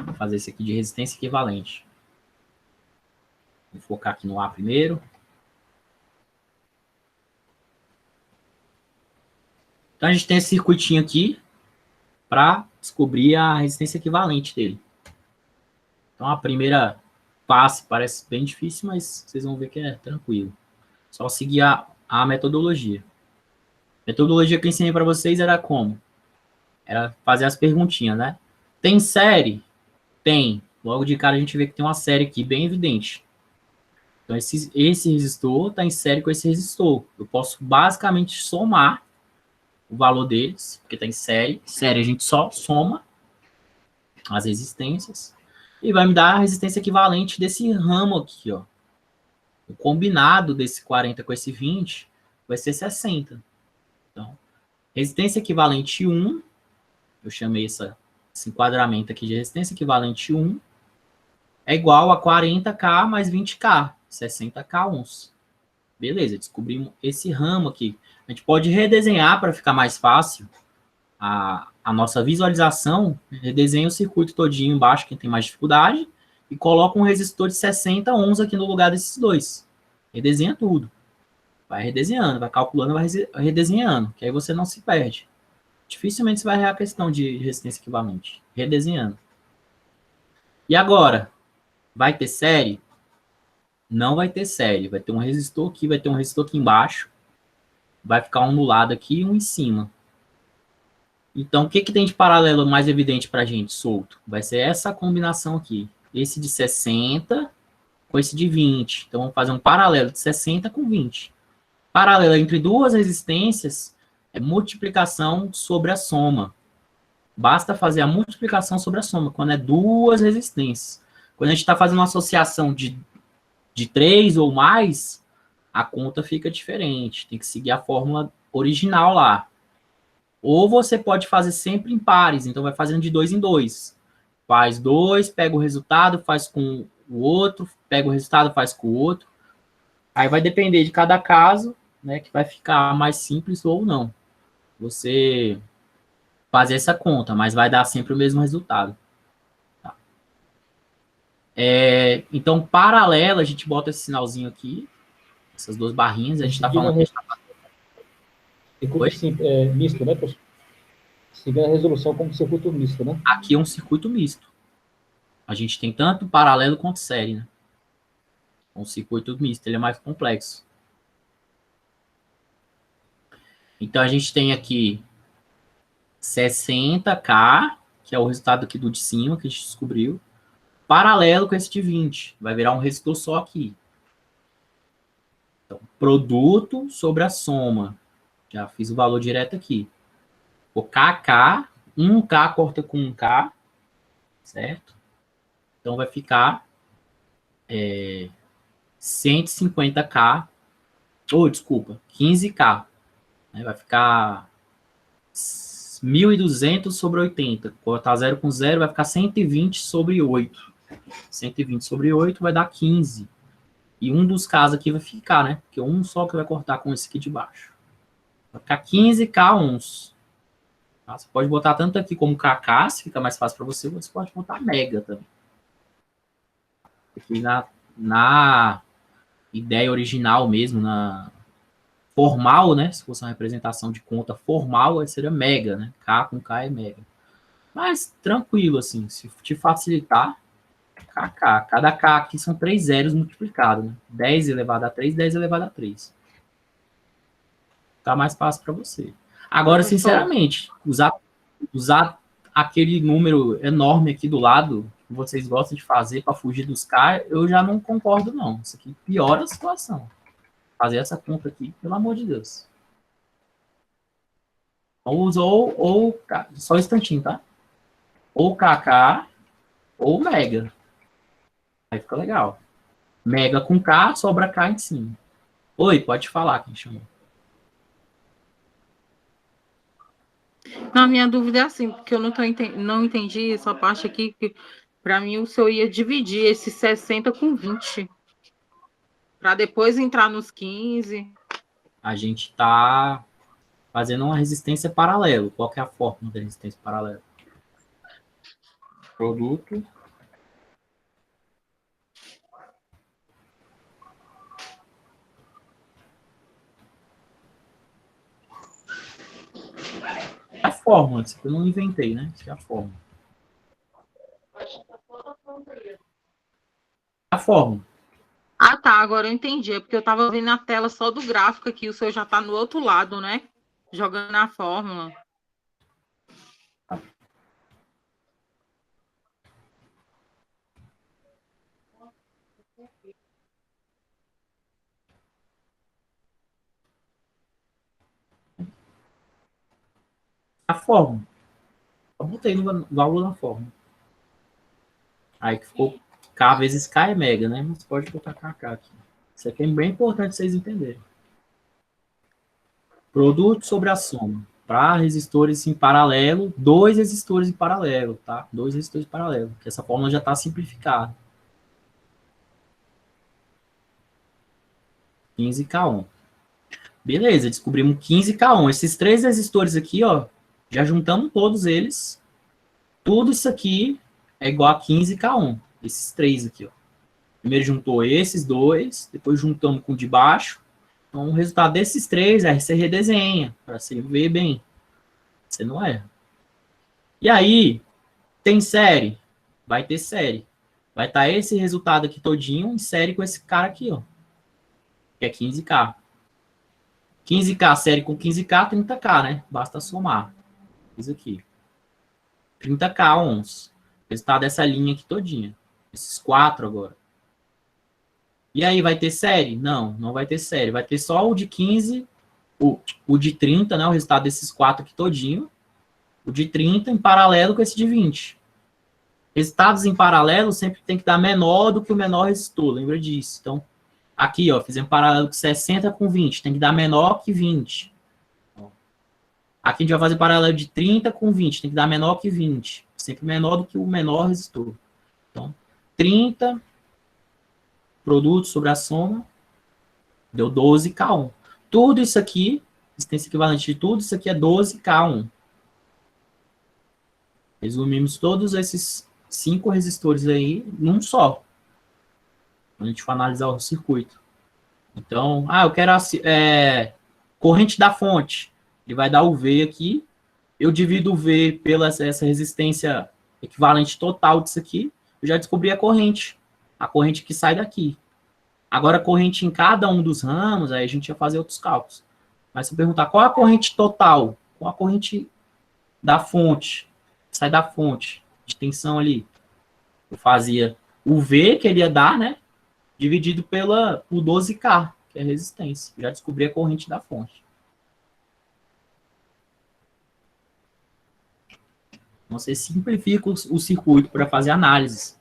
Vou fazer esse aqui de resistência equivalente. Vou focar aqui no A primeiro. Então, a gente tem esse circuitinho aqui para descobrir a resistência equivalente dele. Então, a primeira passe parece bem difícil, mas vocês vão ver que é tranquilo. Só seguir a metodologia. A metodologia que eu ensinei para vocês era como? Era fazer as perguntinhas, né? Tem série? Tem. Logo de cara a gente vê que tem uma série aqui bem evidente. Então, esse resistor está em série com esse resistor. Eu posso basicamente somar o valor deles, porque está em série. Série a gente só soma as resistências e vai me dar a resistência equivalente desse ramo aqui, ó. O combinado desse 40 com esse 20 vai ser 60. Então, resistência equivalente 1, eu chamei esse enquadramento aqui de resistência equivalente 1, é igual a 40K mais 20K, 60K ohms. Beleza, descobrimos esse ramo aqui. A gente pode redesenhar para ficar mais fácil a nossa visualização. Redesenha o circuito todinho embaixo, quem tem mais dificuldade, e coloca um resistor de 60 ohms aqui no lugar desses dois. Redesenha tudo. Vai redesenhando, vai calculando, vai redesenhando, que aí você não se perde. Dificilmente você vai errar a questão de resistência equivalente. Redesenhando. E agora? Vai ter série? Não vai ter série. Vai ter um resistor aqui, vai ter um resistor aqui embaixo. Vai ficar um no lado aqui e um em cima. Então, o que tem de paralelo mais evidente para a gente, solto? Vai ser essa combinação aqui. Esse de 60 com esse de 20. Então, vamos fazer um paralelo de 60 com 20. Paralelo entre duas resistências é multiplicação sobre a soma. Basta fazer a multiplicação sobre a soma, quando é duas resistências. Quando a gente está fazendo uma associação de 3 ou mais, a conta fica diferente. Tem que seguir a fórmula original lá. Ou você pode fazer sempre em pares, então vai fazendo de 2 em 2. Faz 2, pega o resultado, faz com o outro, pega o resultado, faz com o outro. Aí vai depender de cada caso, né, que vai ficar mais simples ou não. Você fazer essa conta, mas vai dar sempre o mesmo resultado. Tá? Então, paralelo, a gente bota esse sinalzinho aqui, essas duas barrinhas, a gente está falando... Circuito misto, né, professor? Seguindo a resolução como circuito misto, né? Aqui é um circuito misto. A gente tem tanto paralelo quanto série, né? Um circuito misto, ele é mais complexo. Então, a gente tem aqui 60K, que é o resultado aqui do de cima, que a gente descobriu, paralelo com esse de 20. Vai virar um resistor só aqui. Então, produto sobre a soma. Já fiz o valor direto aqui. O KK, 1K corta com 1K, certo? Então, vai ficar 150K, desculpa, 15K. Né? Vai ficar 1.200 sobre 80. Cortar 0 com 0, vai ficar 120 sobre 8. 120 sobre 8 vai dar 15. E um dos casos aqui vai ficar, né? Porque um só que vai cortar com esse aqui de baixo. Vai ficar 15K ohms. Tá? Você pode botar tanto aqui como KK, se fica mais fácil para você, você pode botar mega também. Aqui na ideia original mesmo, na formal, né? Se fosse uma representação de conta formal, seria mega, né? K com K é mega. Mas tranquilo, assim, se te facilitar, KK. Cada K aqui são 3 zeros multiplicados, né? 10 elevado a 3, 10 elevado a 3. Tá mais fácil para você. Agora, sinceramente, usar aquele número enorme aqui do lado, que vocês gostam de fazer para fugir dos K, eu já não concordo, não. Isso aqui piora a situação. Fazer essa conta aqui, pelo amor de Deus. Ou só um instantinho, tá? ou KK ou Mega. Aí fica legal. Mega com K, sobra K em cima. Oi, pode falar quem chamou. Na minha dúvida é assim, porque eu não entendi essa parte aqui, que para mim o senhor ia dividir esses 60 com 20, para depois entrar nos 15. A gente está fazendo uma resistência paralela. Qual que é a fórmula da resistência paralela? Produto a fórmula, isso aqui eu não inventei, né? Isso é a fórmula. A fórmula. Ah, tá, agora eu entendi. É porque eu estava vendo a tela só do gráfico aqui, o senhor já está no outro lado, né? Jogando a fórmula. A fórmula. Eu botei no válvula na fórmula. Aí que ficou K vezes K é mega, né? Mas pode botar KK aqui. Isso aqui é bem importante vocês entenderem. Produto sobre a soma. Para resistores em paralelo, dois resistores em paralelo, tá? Dois resistores em paralelo. Que essa fórmula já está simplificada. 15K1. Beleza, descobrimos 15K1. Esses três resistores aqui, ó, já juntamos todos eles. Tudo isso aqui é igual a 15K1. Esses três aqui, ó. Primeiro juntou esses dois, depois juntamos com o de baixo. Então, o resultado desses três, aí você redesenha, para você ver bem. Você não erra. E aí, tem série? Vai ter série. Vai estar esse resultado aqui todinho em série com esse cara aqui, ó. Que é 15K. 15K série com 15K, 30K, né? Basta somar. Isso aqui. 30K ohms. Resultado dessa linha aqui todinha. Esses quatro agora. E aí, vai ter série? Não, não vai ter série. Vai ter só o de 15, o de 30, né? O resultado desses quatro aqui todinho. O de 30 em paralelo com esse de 20. Resultados em paralelo sempre tem que dar menor do que o menor resistor. Lembra disso. Então, aqui, ó, fizemos paralelo com 60 com 20. Tem que dar menor que 20. Aqui a gente vai fazer paralelo de 30 com 20. Tem que dar menor que 20. Sempre menor do que o menor resistor. Então, 30 produtos sobre a soma deu 12K1. Tudo isso aqui, resistência equivalente de tudo, isso aqui é 12K1. Resumimos todos esses 5 resistores aí num só. Quando a gente for analisar o circuito. Então, eu quero corrente da fonte. Ele vai dar o V aqui. Eu divido o V pela essa resistência equivalente total disso aqui. Eu já descobri a corrente. A corrente que sai daqui. Agora, a corrente em cada um dos ramos, aí a gente vai fazer outros cálculos. Mas se eu perguntar qual a corrente total, qual a corrente da fonte, que sai da fonte, de tensão ali, eu fazia o V que ele ia dar, né? Dividido por 12K, que é a resistência. Já descobri a corrente da fonte. Então, você simplifica o circuito para fazer análise.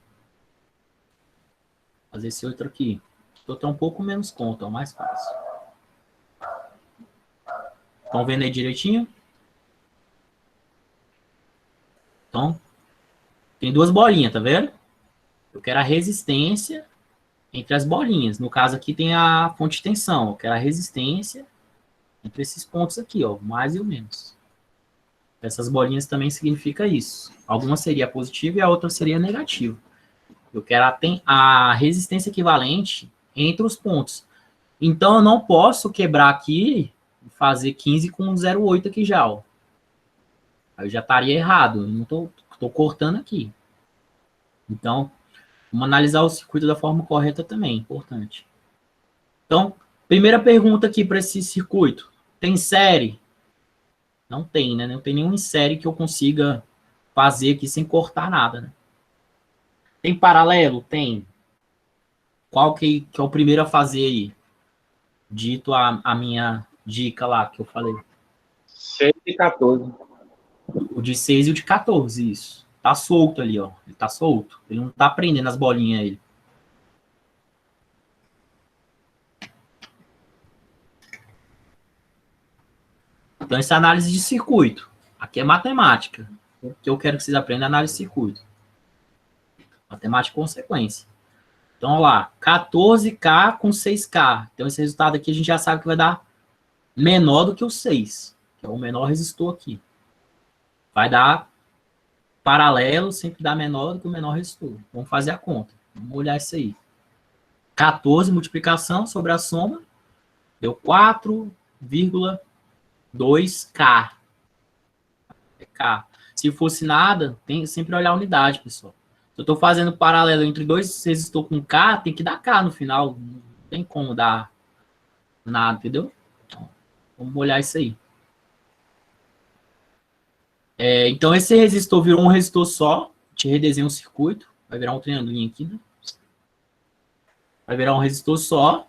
Fazer esse outro aqui. Outro é um pouco menos conta, é o mais fácil. Estão vendo aí direitinho? Então, tem duas bolinhas, tá vendo? Eu quero a resistência entre as bolinhas. No caso aqui tem a fonte de tensão. Eu quero a resistência entre esses pontos aqui, ó, mais e o menos. Essas bolinhas também significa isso. Alguma seria positiva e a outra seria negativa. Eu quero a resistência equivalente entre os pontos. Então, eu não posso quebrar aqui e fazer 15 com 0,8 aqui já, ó. Aí eu já estaria errado. Eu não estou cortando aqui. Então, vamos analisar o circuito da forma correta também, importante. Então, primeira pergunta aqui para esse circuito. Tem série? Não tem, né? Não tem nenhum em série que eu consiga fazer aqui sem cortar nada, né? Tem paralelo? Tem. Qual que é o primeiro a fazer aí? Dito a minha dica lá que eu falei. 6 e 14. O de 6 e o de 14, isso. tá solto ali, ó. Ele tá solto. Ele não tá prendendo as bolinhas aí. Então, essa é análise de circuito. Aqui é matemática. O que eu quero que vocês aprendam é análise de circuito. Matemática e consequência. Então, olha lá. 14K com 6K. Então, esse resultado aqui a gente já sabe que vai dar menor do que o 6. Que é o menor resistor aqui. Vai dar paralelo, sempre dá menor do que o menor resistor. Vamos fazer a conta. Vamos olhar isso aí. 14 multiplicação sobre a soma. Deu 4,2K. É K. Se fosse nada, tem que sempre olhar a unidade, pessoal. Se eu estou fazendo paralelo entre dois resistores com K, tem que dar K no final. Não tem como dar nada, entendeu? Então, vamos olhar isso aí. Então, esse resistor virou um resistor só. Te redesenha um circuito. Vai virar um triangulinho aqui, né? Vai virar um resistor só.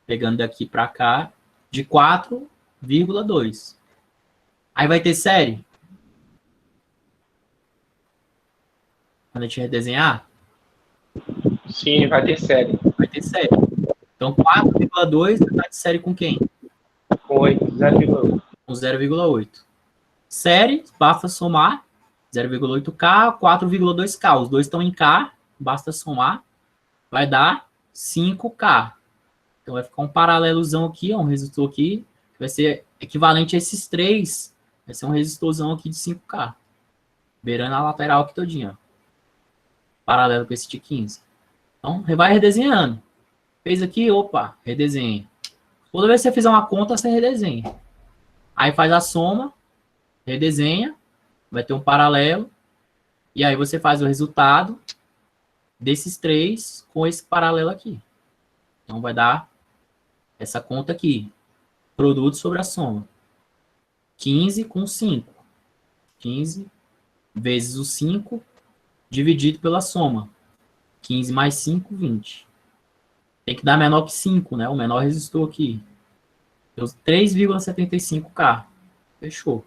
Pegando daqui para cá. De 4,2. Aí vai ter série. Quando a gente redesenhar? Sim, vai ter série. Vai ter série. Então, 4,2 está de série com quem? Com 8, 0,8. Com 0,8. Série, basta somar 0,8K, 4,2K. Os dois estão em K, basta somar. Vai dar 5K. Então, vai ficar um paralelozão aqui, ó, um resistor aqui, que vai ser equivalente a esses três. Vai ser um resistorzão aqui de 5K. Beirando a lateral aqui todinha, ó. Paralelo com esse de 15. Então, vai redesenhando. Fez aqui, opa, redesenha. Toda vez que você fizer uma conta, você redesenha. Aí faz a soma, redesenha, vai ter um paralelo, e aí você faz o resultado desses três com esse paralelo aqui. Então, vai dar essa conta aqui. Produto sobre a soma. 15 com 5. 15 vezes o 5 dividido pela soma. 15 mais 5, 20. Tem que dar menor que 5, né? O menor resistor aqui. Deu 3,75K. Fechou.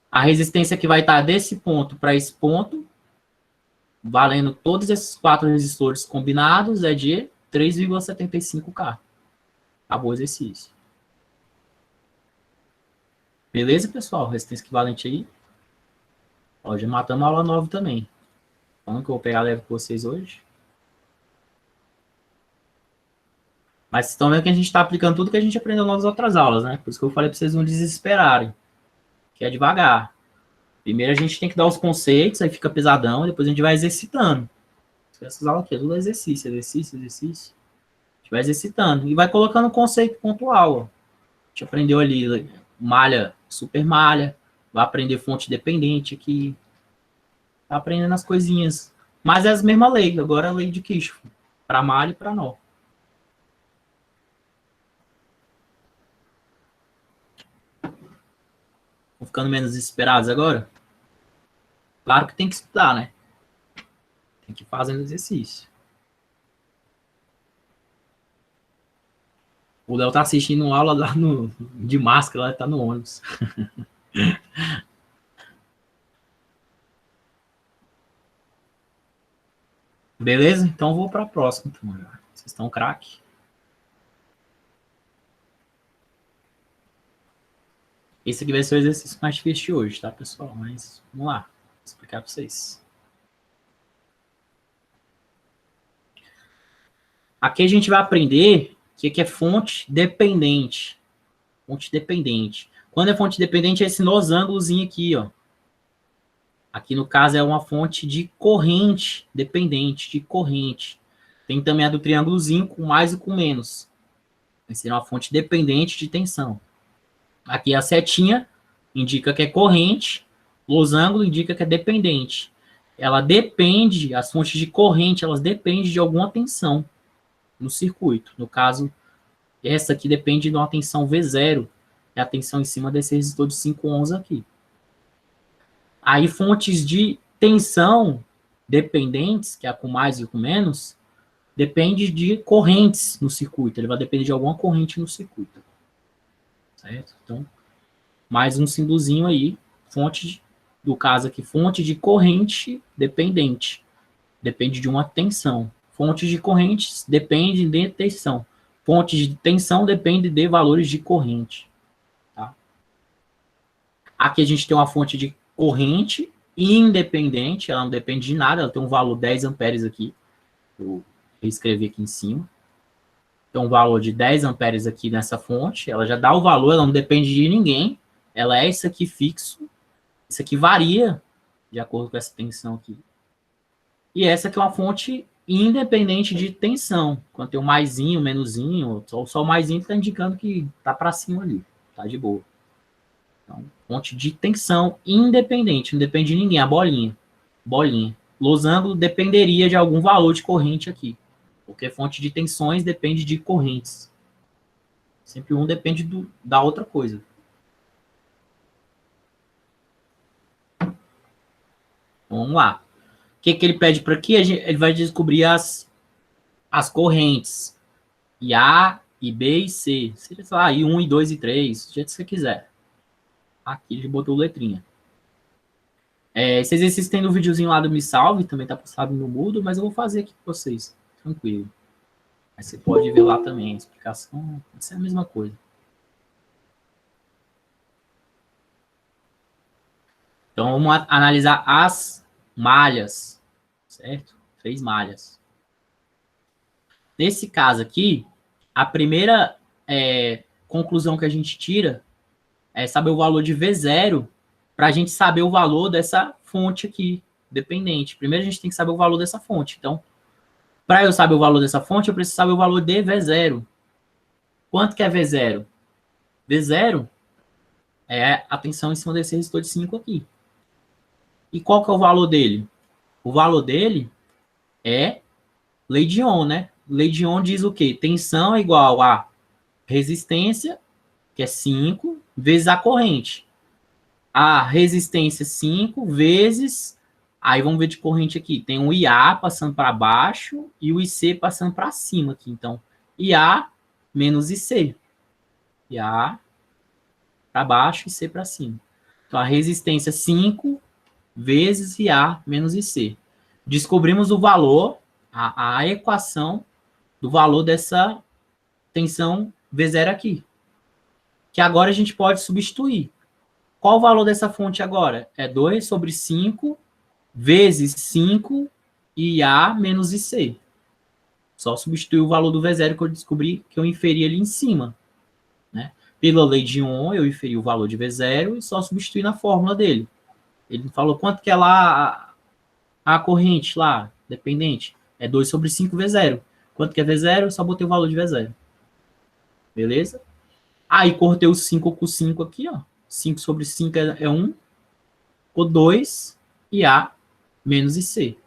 A resistência que vai estar desse ponto para esse ponto, valendo todos esses 4 resistores combinados, é de 3,75K. Acabou o exercício. Beleza, pessoal? Resistência equivalente aí. Ó, já matamos a aula 9 também. Falando que eu vou pegar leve com vocês hoje. Mas vocês estão vendo que a gente está aplicando tudo que a gente aprendeu nas outras aulas, né? Por isso que eu falei para vocês não desesperarem. Que é devagar. Primeiro a gente tem que dar os conceitos, aí fica pesadão, depois a gente vai exercitando. Essas aulas aqui é tudo exercício, exercício, exercício. A gente vai exercitando. E vai colocando conceito pontual. Ó. A gente aprendeu ali malha, super malha. Vai aprender fonte dependente aqui. Tá aprendendo as coisinhas. Mas é as mesmas leis. Agora é a lei de Kirchhoff. Para malha e para nó. Estão ficando menos desesperados agora? Claro que tem que estudar, né? Tem que ir fazendo exercício. O Léo tá assistindo uma aula lá de máscara, lá tá no ônibus. Beleza? Então vou para a próxima. Vocês estão craque. Esse aqui vai ser o exercício mais difícil de hoje, tá, pessoal? Mas vamos lá. Vou explicar para vocês. Aqui a gente vai aprender o que é fonte dependente. Fonte dependente. Quando é fonte dependente, é esse nosângulozinho aqui, ó. Aqui, no caso, é uma fonte de corrente dependente, de corrente. Tem também a do triângulozinho com mais e com menos. Vai ser uma fonte dependente de tensão. Aqui a setinha indica que é corrente, losango indica que é dependente. Ela depende, as fontes de corrente, elas dependem de alguma tensão no circuito. No caso, essa aqui depende de uma tensão V0, é a tensão em cima desse resistor de 5 ohms aqui. Aí fontes de tensão dependentes, que é a com mais e com menos, depende de correntes no circuito. Ele vai depender de alguma corrente no circuito. Certo? Então, mais um símbolozinho aí, fonte do caso aqui, fonte de corrente dependente. Depende de uma tensão. Fontes de correntes dependem de tensão. Fontes de tensão dependem de valores de corrente. Tá? Aqui a gente tem uma fonte de corrente independente, ela não depende de nada, ela tem um valor 10 amperes aqui. Eu escrevi aqui em cima. Tem um valor de 10 amperes aqui nessa fonte, ela já dá o valor, ela não depende de ninguém, ela é isso aqui fixo, isso aqui varia de acordo com essa tensão aqui. E essa aqui é uma fonte independente de tensão, quando tem o maisinho, o menusinho, só o maisinho está indicando que tá para cima ali, tá de boa. Então, fonte de tensão independente, não depende de ninguém, a bolinha. Losango dependeria de algum valor de corrente aqui. Porque fonte de tensões depende de correntes. Sempre um depende da outra coisa. Então, vamos lá. O que ele pede para aqui? Ele vai descobrir as correntes. IA, IB e C. Seria, sei lá, I1, I2 e 3, do jeito que você quiser. Aqui ele botou letrinha. Esse exercício tem no videozinho lá do Me Salve, também tá postado no Moodle, mas eu vou fazer aqui com vocês. Tranquilo. Aí você pode ver lá também a explicação. Pode ser a mesma coisa. Então, vamos analisar as malhas. Certo? 3 malhas. Nesse caso aqui, a primeira conclusão que a gente tira é saber o valor de V0 para a gente saber o valor dessa fonte aqui, dependente. Primeiro a gente tem que saber o valor dessa fonte. Então, para eu saber o valor dessa fonte, eu preciso saber o valor de V0. Quanto que é V0? V0 é a tensão em cima desse resistor de 5 aqui. E qual que é o valor dele? O valor dele é lei de Ohm, né? Lei de Ohm diz o quê? Tensão é igual a resistência, que é 5, vezes a corrente. A resistência 5 vezes... Aí vamos ver de corrente aqui. Tem um IA passando para baixo e o IC passando para cima aqui. Então, IA menos IC. IA para baixo e IC para cima. Então, a resistência 5 vezes IA menos IC. Descobrimos o valor, a equação do valor dessa tensão V0 aqui. Que agora a gente pode substituir. Qual o valor dessa fonte agora? É 2 sobre 5 vezes 5 IA menos IC. Só substituir o valor do V0 que eu descobri que eu inferi ali em cima. Né? Pela lei de Ohm, eu inferi o valor de V0 e só substituir na fórmula dele. Ele falou quanto que é lá a corrente lá, dependente. É 2 sobre 5 V0. Quanto que é V0? Eu só botei o valor de V0. Beleza? Aí cortei o 5 com 5 aqui, ó. 5 sobre 5 é 1. Ficou 2 IA menos IC.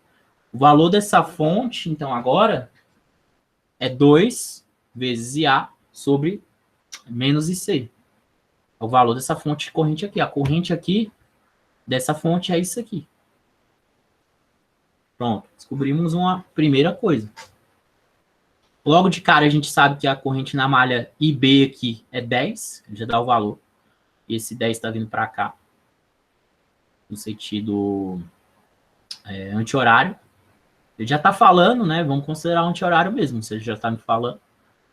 O valor dessa fonte, então, agora, é 2 vezes IA sobre menos IC. É o valor dessa fonte de corrente aqui. A corrente aqui dessa fonte é isso aqui. Pronto, descobrimos uma primeira coisa. Logo de cara, a gente sabe que a corrente na malha IB aqui é 10, já dá o valor. E esse 10 está vindo para cá, no sentido anti-horário. Ele já está falando, né? Vamos considerar anti-horário mesmo, se ele já está me falando.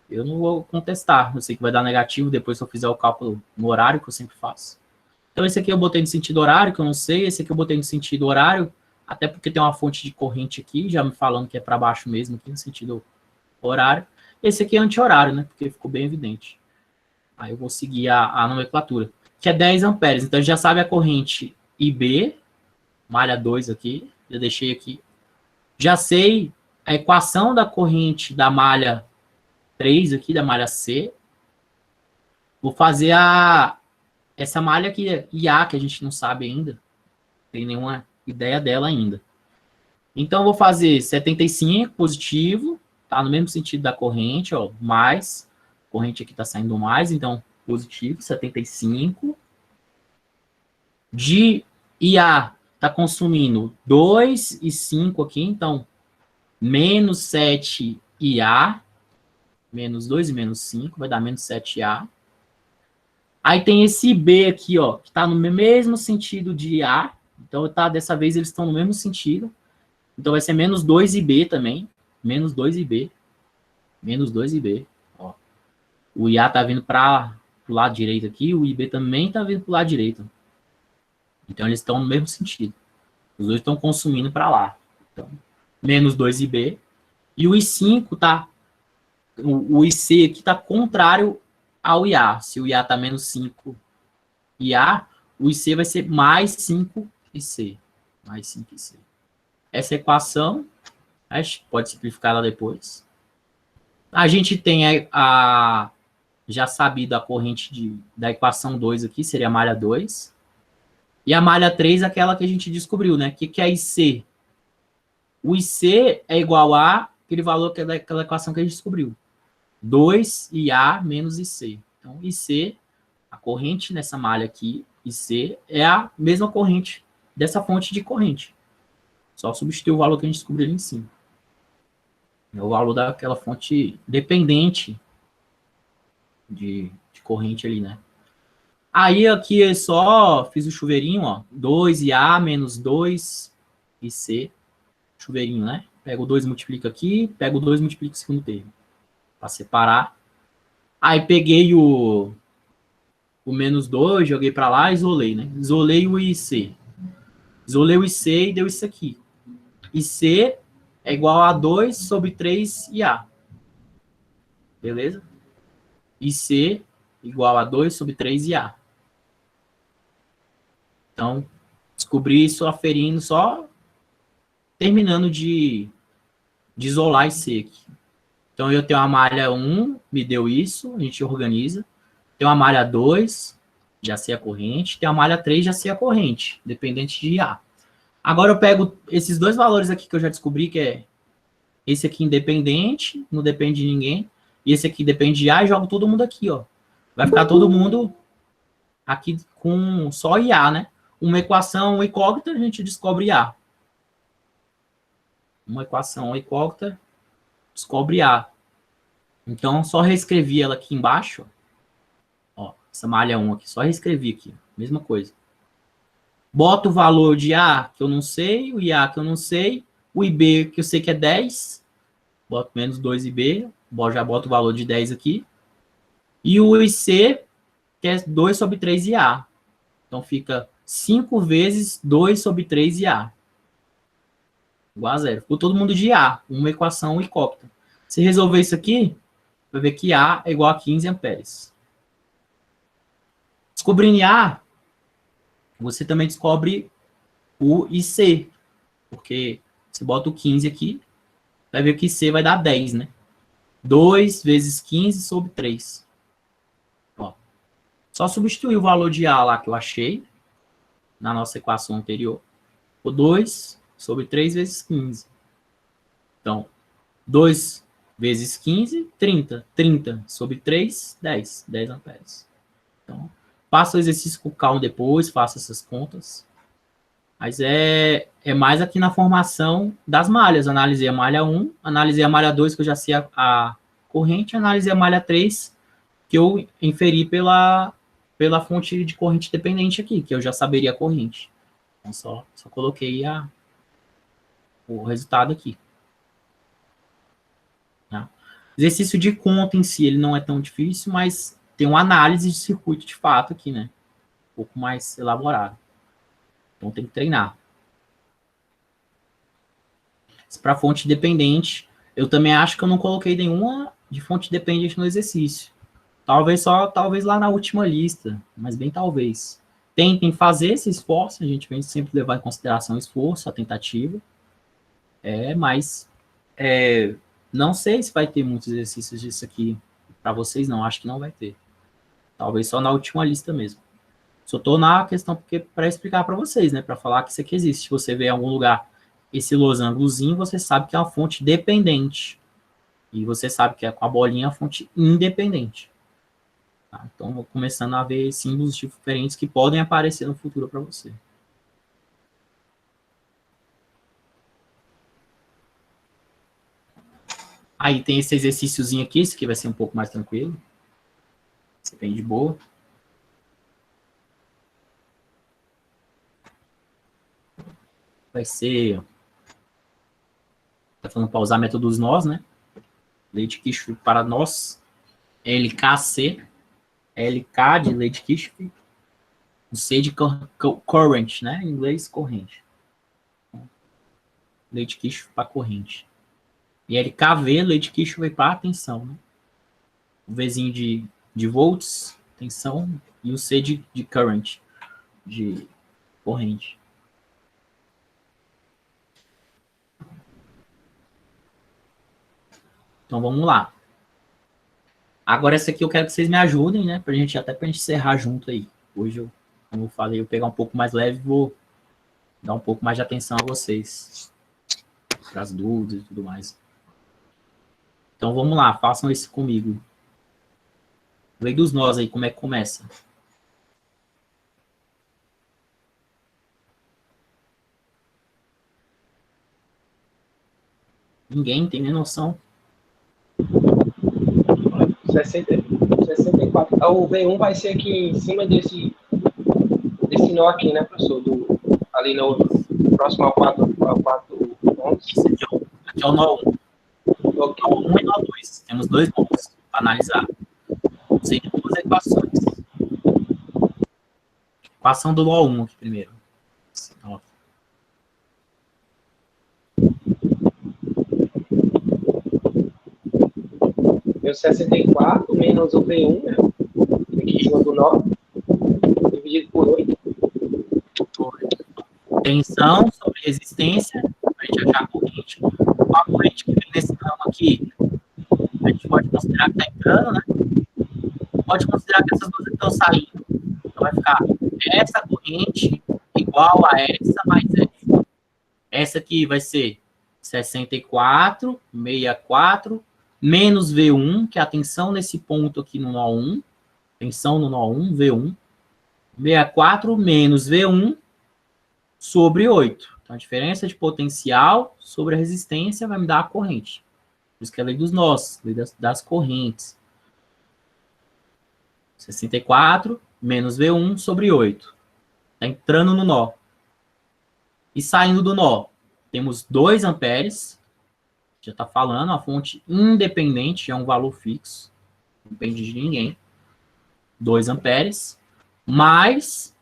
Eu não vou contestar, eu sei que vai dar negativo depois se eu fizer o cálculo no horário, que eu sempre faço. Então, esse aqui eu botei no sentido horário, que eu não sei. Esse aqui eu botei no sentido horário, até porque tem uma fonte de corrente aqui, já me falando que é para baixo mesmo, aqui no sentido horário. Esse aqui é anti-horário, né? Porque ficou bem evidente. Aí eu vou seguir a nomenclatura, que é 10 amperes. Então, já sabe a corrente IB, malha 2 aqui, já deixei aqui. Já sei a equação da corrente da malha 3 aqui, da malha C. Vou fazer essa malha aqui, IA, que a gente não sabe ainda. Não tem nenhuma ideia dela ainda. Então, vou fazer 75 positivo, tá no mesmo sentido da corrente, ó, mais. A corrente aqui está saindo mais, então positivo, 75. De IA está consumindo 2 e 5 aqui, então menos 7 IA, menos 2 e menos 5, vai dar menos 7 IA. Aí tem esse B aqui, ó, que está no mesmo sentido de IA, Então, dessa vez eles estão no mesmo sentido. Então, vai ser menos 2IB também. Menos 2IB. Menos 2IB. Ó. O IA tá vindo para o lado direito aqui. O IB também tá vindo para o lado direito. Então, eles estão no mesmo sentido. Os dois estão consumindo para lá. Então, menos 2IB. E o I5 tá... O IC aqui tá contrário ao IA. Se o IA tá menos 5 IA, o IC vai ser mais 5 IC. Mais 5 IC. Essa equação, a gente pode simplificar ela depois. A gente tem já sabido a corrente da equação 2 aqui, seria a malha 2. E a malha 3, aquela que a gente descobriu, né? O que é IC? O IC é igual a aquele valor que é daquela equação que a gente descobriu. 2IA menos IC. Então, IC, a corrente nessa malha aqui, IC, é a mesma corrente dessa fonte de corrente. Só substituir o valor que a gente descobriu ali em cima. É o valor daquela fonte dependente de corrente ali, né? Aí aqui eu só fiz o chuveirinho, ó. 2IA menos 2IC. Chuveirinho, né? Pego o 2 e multiplica aqui, pego o 2 e multiplica o segundo termo. Para separar. Aí peguei o menos 2, joguei para lá e isolei, né? Isolei o IC. Isolei o IC e deu isso aqui. IC é igual a 2 sobre 3IA. Beleza? IC igual a 2 sobre 3IA. Então, descobri isso aferindo só terminando de isolar IC aqui. Então, eu tenho a malha 1, me deu isso, a gente organiza. Tem uma malha 2, já sei a corrente. Tem a malha 3, já sei a corrente, dependente de IA. Agora eu pego esses dois valores aqui que eu já descobri, que é esse aqui independente, não depende de ninguém, e esse aqui depende de IA, e jogo todo mundo aqui, ó. Vai ficar todo mundo aqui com só IA, né? Uma equação incógnita, a gente descobre IA. Uma equação incógnita, descobre IA. Então, só reescrevi ela aqui embaixo, ó, essa malha 1 aqui, só reescrevi aqui, mesma coisa. Boto o valor de A que eu não sei, o IA que eu não sei, o IB que eu sei que é 10, boto menos 2IB, já boto o valor de 10 aqui, e o IC, que é 2 sobre 3IA. Então, fica 5 vezes 2 sobre 3IA. Igual a zero. Ficou todo mundo de A, uma equação incógnita. Se resolver isso aqui, vai ver que A é igual a 15 amperes. Descobrindo A, você também descobre o IC, porque você bota o 15 aqui, vai ver que IC vai dar 10, né? 2 vezes 15 sobre 3. Ó, só substituir o valor de A lá que eu achei, na nossa equação anterior. O 2 sobre 3 vezes 15. Então, 2 vezes 15, 30. 30 sobre 3, 10. 10 amperes. Então, faça o exercício com calma depois, faça essas contas. Mas é mais aqui na formação das malhas. Analisei a malha 1, analisei a malha 2, que eu já sei a corrente, analisei a malha 3, que eu inferi pela fonte de corrente dependente aqui, que eu já saberia a corrente. Então, só coloquei o resultado aqui. Tá? Exercício de conta em si, ele não é tão difícil, mas tem uma análise de circuito de fato aqui, né? Um pouco mais elaborado. Então, tem que treinar. Para fonte dependente, eu também acho que eu não coloquei nenhuma de fonte dependente no exercício. Talvez lá na última lista, mas bem talvez. Tentem fazer esse esforço, a gente vem sempre levar em consideração o esforço, a tentativa. Mas não sei se vai ter muitos exercícios disso aqui para vocês, não. Acho que não vai ter. Talvez só na última lista mesmo. Só estou na questão para explicar para vocês, né? Para falar que isso aqui existe. Se você vê em algum lugar esse losangozinho, você sabe que é uma fonte dependente. E você sabe que é com a bolinha a fonte independente. Tá? Então, vou começando a ver símbolos diferentes que podem aparecer no futuro para você. Aí tem esse exercíciozinho aqui, esse aqui vai ser um pouco mais tranquilo. Esse bem de boa. vai ser... Tá falando para usar método dos nós, né? Leite-Kirchhoff para nós. LKC. LK de Leite-Kirchhoff. O C de current, né? Em inglês, corrente. Leite-Kirchhoff para corrente. E LKV, Leite-Kirchhoff para tensão, né? O Vzinho de volts, tensão, e o C de current, de corrente. Então, vamos lá. Agora, essa aqui eu quero que vocês me ajudem, né? Pra gente encerrar junto aí. Hoje, como eu falei, eu pegar um pouco mais leve, vou dar um pouco mais de atenção a vocês. Para as dúvidas e tudo mais. Então, vamos lá. Façam isso comigo. Lei dos nós aí, como é que começa? Ninguém tem nem noção. 64. O V1 vai ser aqui em cima desse nó aqui, né, professor? Ali no próximo ao 4 pontos. Aqui é o nó 1. Okay. Nó 1 e nó 2. Temos dois nós para analisar. Sei de duas equações. Equação do nó 1 aqui primeiro. Ó. Meu 64 menos o V1, né? Aqui em cima do nó, dividido por 8. Tensão sobre resistência, para a gente achar a corrente. A corrente que vem nesse ramo aqui, a gente pode considerar que está entrando, né? Pode considerar que essas duas estão saindo. Então vai ficar essa corrente igual a essa mais essa. Essa aqui vai ser 64, 64, menos V1, que é a tensão nesse ponto aqui no nó 1. Tensão no nó 1, V1. 64 menos V1 sobre 8. Então, a diferença de potencial sobre a resistência vai me dar a corrente. Por isso que é a lei dos nós, lei das correntes. 64 menos V1 sobre 8. Está entrando no nó. E saindo do nó, temos 2 amperes. Já está falando, a fonte independente, é um valor fixo. Não depende de ninguém. 2 amperes. Mais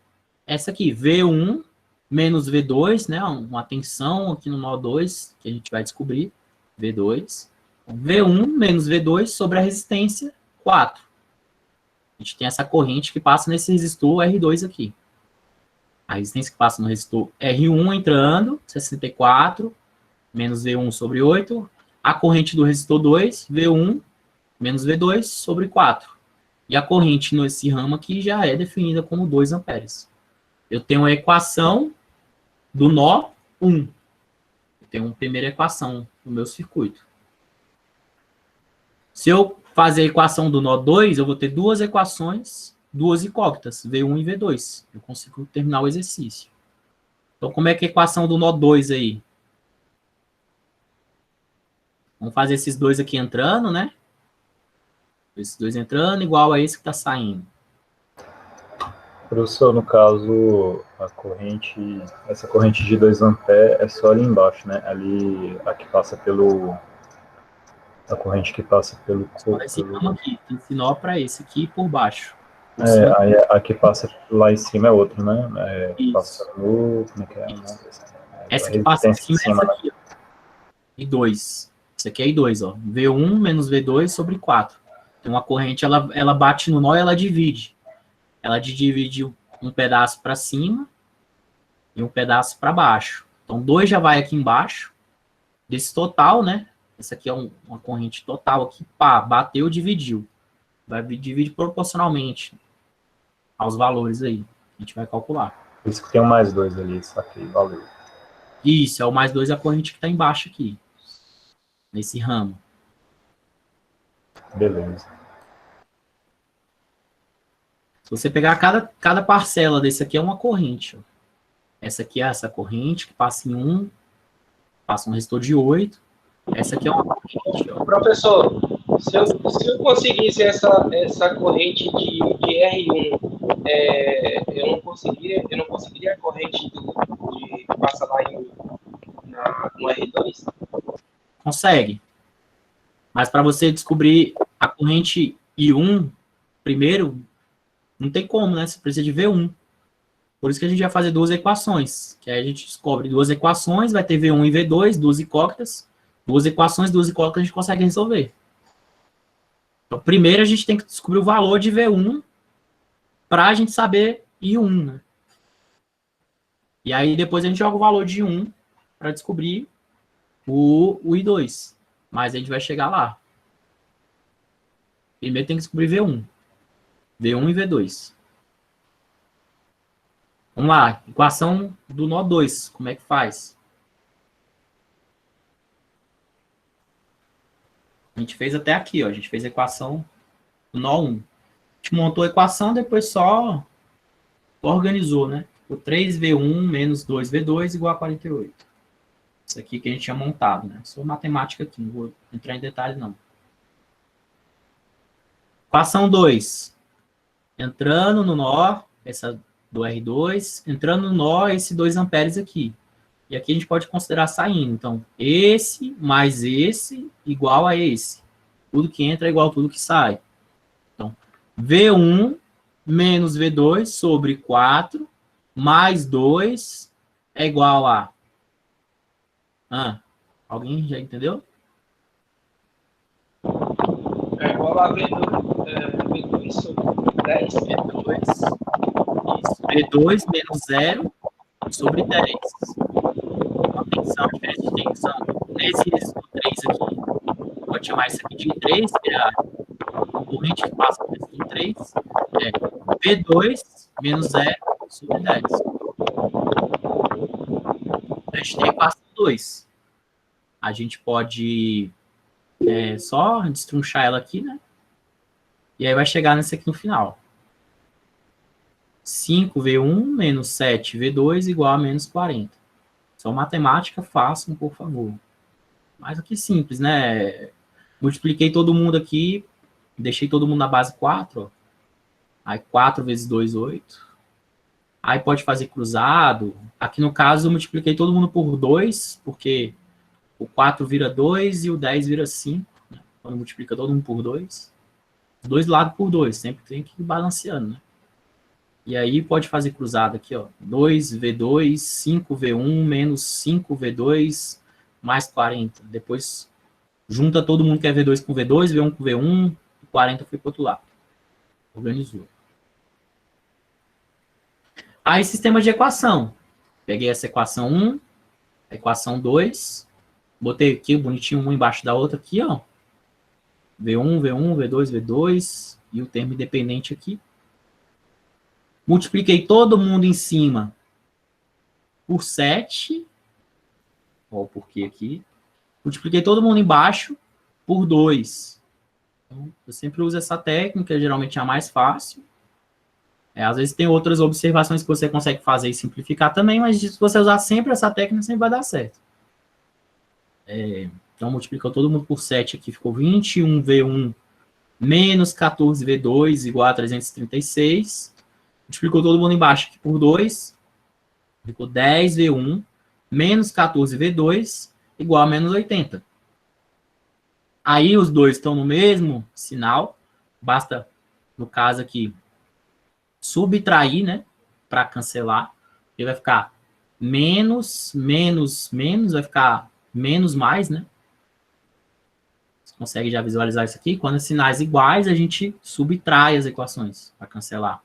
essa aqui, V1 menos V2, né? Uma tensão aqui no nó 2, que a gente vai descobrir. V2. V1 menos V2 sobre a resistência 4. A gente tem essa corrente que passa nesse resistor R2 aqui. A resistência que passa no resistor R1 entrando, 64, menos V1 sobre 8. A corrente do resistor 2, V1 menos V2 sobre 4. E a corrente nesse ramo aqui já é definida como 2 amperes. Eu tenho a equação do nó 1. Eu tenho uma primeira equação no meu circuito. Se eu fazer a equação do nó 2, eu vou ter duas equações, duas incógnitas, V1 e V2. Eu consigo terminar o exercício. Então, como é que é a equação do nó 2 aí? Vamos fazer esses dois aqui entrando, né? Esses dois entrando igual a esse que está saindo. Professor, no caso, essa corrente de 2 amperes é só ali embaixo, né? Ali, a que passa pelo... A corrente que passa pelo... Esse ramo aqui, tem sinal para esse aqui por baixo. Aí a que passa lá em cima é outro, né? Passa no... Como é que é? Essa que passa em cima é essa aqui, ó. I2. Isso aqui é I2, ó. V1 menos V2 sobre 4. Então, a corrente, ela bate no nó e ela divide. Ela divide um pedaço para cima e um pedaço para baixo. Então, 2 já vai aqui embaixo. Desse total, né? Essa aqui é uma corrente total aqui. Pá, bateu, dividiu. Vai dividir proporcionalmente aos valores aí. A gente vai calcular. Por isso que tem um mais 2 ali, isso aqui, valeu. Isso, é o mais 2 é a corrente que está embaixo aqui. Nesse ramo. Beleza. Se você pegar cada parcela desse aqui é uma corrente. Ó. Essa aqui é essa corrente que passa em 1, passa um resistor de 8. Essa aqui é uma corrente. Ó. Professor, se eu conseguisse essa corrente de R1 eu não conseguiria a corrente de passar lá no R2? Consegue. Mas para você descobrir a corrente I1 primeiro, não tem como, né? Você precisa de V1. Por isso que a gente vai fazer duas equações. Que aí a gente descobre duas equações, vai ter V1 e V2, duas incógnitas. Duas equações, duas incógnitas a gente consegue resolver. Então, primeiro a gente tem que descobrir o valor de V1 para a gente saber I1, né? E aí depois a gente joga o valor de I1 para descobrir o I2. Mas a gente vai chegar lá. Primeiro tem que descobrir V1. V1 e V2. Vamos lá. Equação do nó 2. Como é que faz? A gente fez até aqui, ó. A gente fez a equação do nó 1. A gente montou a equação, depois só organizou, né? O 3V1 menos 2V2 igual a 48. Isso aqui que a gente tinha montado, né? Só matemática aqui, não vou entrar em detalhes, não. Equação 2. Entrando no nó, essa do R2, entrando no nó, esse 2 amperes aqui. E aqui a gente pode considerar saindo. Então, esse mais esse igual a esse. Tudo que entra é igual a tudo que sai. Então, V1 menos V2 sobre 4 mais 2 é igual a... alguém já entendeu? É igual a V2 sobre 10. V2, isso. V2 menos 0 sobre 10. Uma tensão, diferença de tensão. Nesse 3 aqui, pode chamar isso aqui de 3, que é a corrente que passa por esse 3, é V2 menos 0 sobre 10. A gente tem a equação 2. A gente pode só destrunchar ela aqui, né? E aí vai chegar nesse aqui no final. 5V1 menos 7V2 igual a menos 40. Só matemática, façam, por favor. Mas aqui simples, né? Multipliquei todo mundo aqui, deixei todo mundo na base 4. Ó. Aí 4 vezes 2, 8. Aí pode fazer cruzado. Aqui no caso eu multipliquei todo mundo por 2, porque o 4 vira 2 e o 10 vira 5. Né? Quando multiplica todo mundo por 2. Os dois lados por 2, sempre tem que ir balanceando, né? E aí pode fazer cruzado aqui, ó. 2V2, 5V1 menos 5V2 mais 40. Depois junta todo mundo que é V2 com V2, V1 com V1, e 40 foi para o outro lado. Organizou. Aí, sistema de equação. Peguei essa equação 1, a equação 2, botei aqui bonitinho uma embaixo da outra aqui, ó. V1, V1, V2, V2, e o termo independente aqui. Multipliquei todo mundo em cima por 7. Olha o porquê aqui. Multipliquei todo mundo embaixo por 2. Então, eu sempre uso essa técnica, geralmente é a mais fácil. Às vezes tem outras observações que você consegue fazer e simplificar também, mas se você usar sempre essa técnica, sempre vai dar certo. Então, multiplicou todo mundo por 7 aqui, ficou 21V1 menos 14V2 igual a 336. Multiplicou todo mundo embaixo aqui por 2, ficou 10V1 menos 14V2 igual a menos 80. Aí os dois estão no mesmo sinal, basta, no caso aqui, subtrair, né, para cancelar, e vai ficar menos, vai ficar menos mais, né? Você consegue já visualizar isso aqui? Quando os sinais iguais, a gente subtrai as equações para cancelar.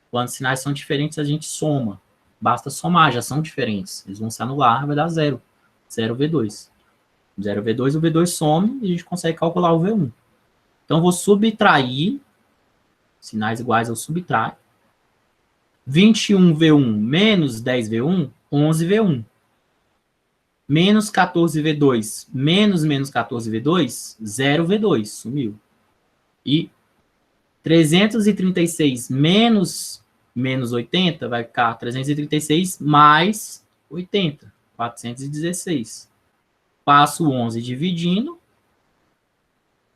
Quando os sinais são diferentes, a gente soma. Basta somar, já são diferentes. Eles vão se anular, vai dar 0. 0V2. 0V2, o V2 some e a gente consegue calcular o V1. Então, eu vou subtrair. Sinais iguais eu subtraio. 21V1 menos 10V1, 11V1. Menos 14V2 menos 14V2, 0V2. Sumiu. E 336 menos 80 vai ficar 336 mais 80, 416. Passo 11 dividindo,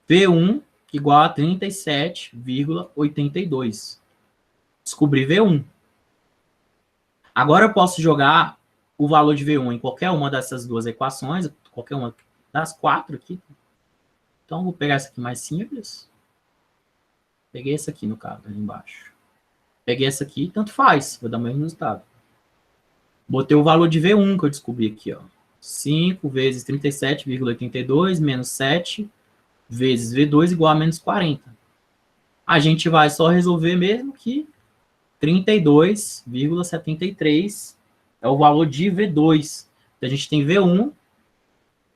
V1 igual a 37,82. descobri V1. Agora eu posso jogar o valor de V1 em qualquer uma dessas duas equações, qualquer uma das 4 aqui. Então, vou pegar essa aqui mais simples. Peguei essa aqui, no caso, ali embaixo. Peguei essa aqui, tanto faz, vai dar o mesmo resultado. Botei o valor de V1 que eu descobri aqui, ó. 5 vezes 37,82 menos 7 vezes V2 igual a menos 40. A gente vai só resolver mesmo que 32,73 é o valor de V2. Então, a gente tem V1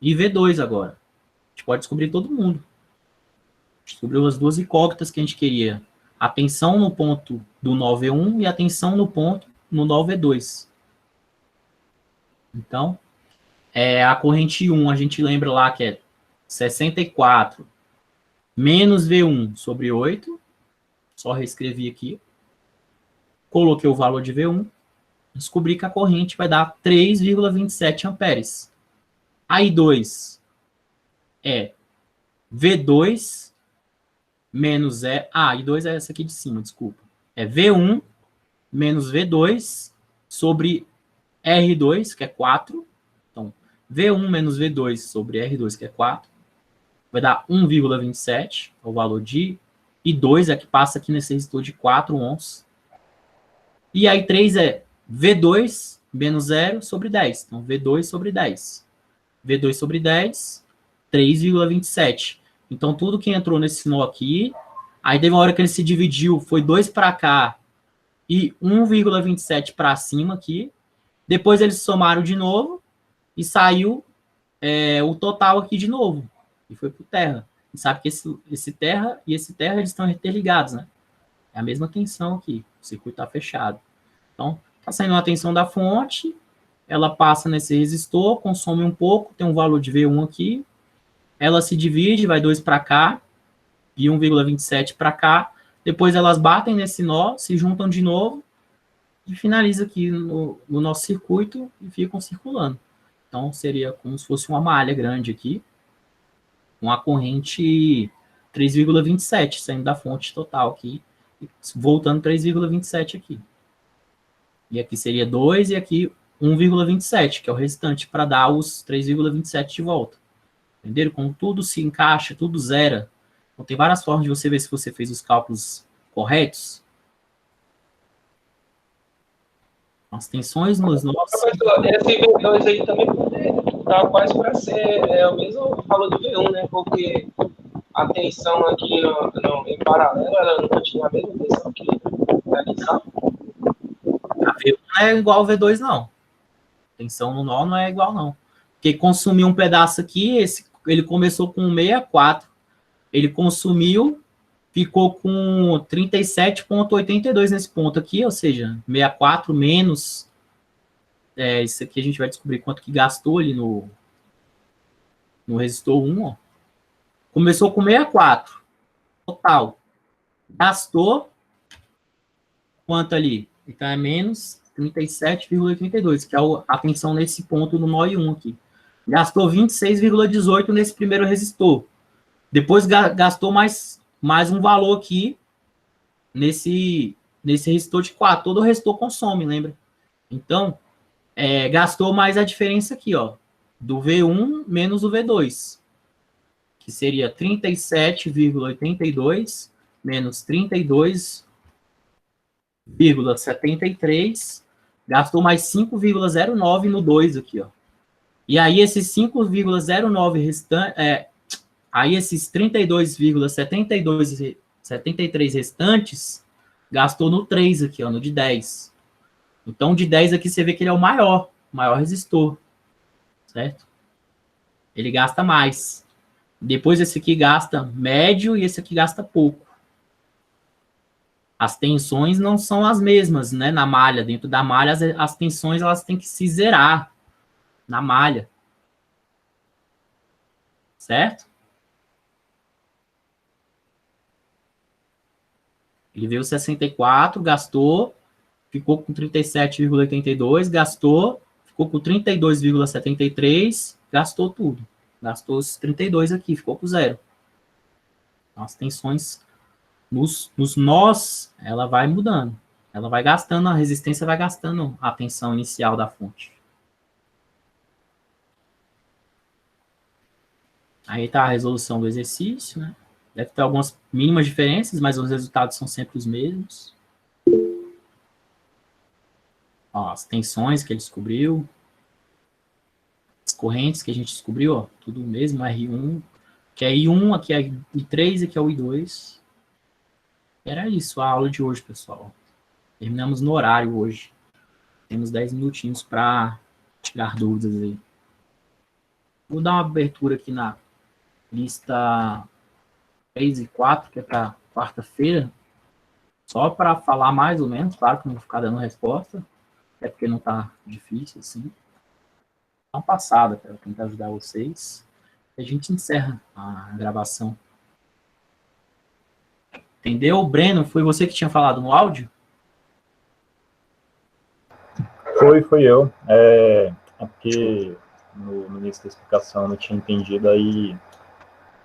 e V2 agora. A gente pode descobrir todo mundo. A gente descobriu as duas incógnitas que a gente queria. A tensão no ponto do nó V1 e a tensão no ponto no nó V2. Então, a corrente 1, a gente lembra lá que é 64 menos V1 sobre 8. Só reescrevi aqui. Coloquei o valor de V1. Descobri que a corrente vai dar 3,27 amperes. A I2 é V2 menos I2 é essa aqui de cima, desculpa. É V1 menos V2 sobre R2, que é 4. Então, V1 menos V2 sobre R2, que é 4. Vai dar 1,27, é o valor de I2, é que passa aqui nesse resistor de 4 ohms. E aí 3 é V2 menos 0 sobre 10. Então, V2 sobre 10. V2 sobre 10, 3,27. Então, tudo que entrou nesse nó aqui, aí teve uma hora que ele se dividiu, foi 2 para cá e 1,27 para cima aqui. Depois eles somaram de novo e saiu o total aqui de novo. E foi para o terra. E sabe que esse terra e esse terra eles estão interligados, né? É a mesma tensão aqui. O circuito está fechado. Então, está saindo uma tensão da fonte, ela passa nesse resistor, consome um pouco, tem um valor de V1 aqui, ela se divide, vai 2 para cá e 1,27 para cá, depois elas batem nesse nó, se juntam de novo e finaliza aqui no nosso circuito e ficam circulando. Então, seria como se fosse uma malha grande aqui, com a corrente 3,27 saindo da fonte total aqui, voltando 3,27 aqui. E aqui seria 2 e aqui 1,27, que é o restante, para dar os 3,27 de volta. Entenderam? Como tudo se encaixa, tudo zera. Então, tem várias formas de você ver se você fez os cálculos corretos. As tensões nos nossos... Professor, esse V2 aí também dá quase para ser o mesmo valor do V1, né? Porque a tensão aqui em paralelo, ela não tinha a mesma tensão que ali, sabe? A V1 não é igual ao V2, não. A tensão no nó não é igual, não. Porque consumiu um pedaço aqui, ele começou com 64. Ele consumiu, ficou com 37,82 nesse ponto aqui, ou seja, 64 menos... isso aqui a gente vai descobrir quanto que gastou ali no resistor 1, ó. Começou com 64. Total. Gastou quanto ali? Então, é menos 37,82, que é a tensão nesse ponto no nó 1 aqui. Gastou 26,18 nesse primeiro resistor. Depois gastou mais um valor aqui nesse resistor de 4. Todo o resistor consome, lembra? Então, gastou mais a diferença aqui, ó, do V1 menos o V2, que seria 37,82 menos 32,73, gastou mais 5,09 no 2 aqui, ó. E aí esses 5,09 restantes, aí esses 32,73 restantes, gastou no 3 aqui, ó, no de 10. Então, de 10 aqui você vê que ele é o maior resistor, certo? Ele gasta mais. Depois esse aqui gasta médio e esse aqui gasta pouco. As tensões não são as mesmas, né? Na malha, dentro da malha, as tensões elas têm que se zerar na malha. Certo? Ele veio 64, gastou, ficou com 37,82, gastou, ficou com 32,73, gastou tudo. Gastou os 32 aqui, ficou com 0. Então, as tensões nos nós, ela vai mudando. ela vai gastando, a resistência vai gastando a tensão inicial da fonte. Aí tá a resolução do exercício, né? Deve ter algumas mínimas diferenças, mas os resultados são sempre os mesmos. Ó, as tensões que ele descobriu. As correntes que a gente descobriu, ó, tudo mesmo, R1, que é I1, aqui é I3, aqui é o I2. Era isso a aula de hoje, pessoal. Terminamos no horário hoje. Temos 10 minutinhos para tirar dúvidas aí. Vou dar uma abertura aqui na lista 3 e 4, que é para quarta-feira, só para falar mais ou menos, claro que não vou ficar dando resposta, é porque não está difícil assim. Dá uma passada para tentar ajudar vocês. E a gente encerra a gravação. Entendeu, Breno? Foi você que tinha falado no áudio? Foi eu. Porque no início da explicação eu não tinha entendido, aí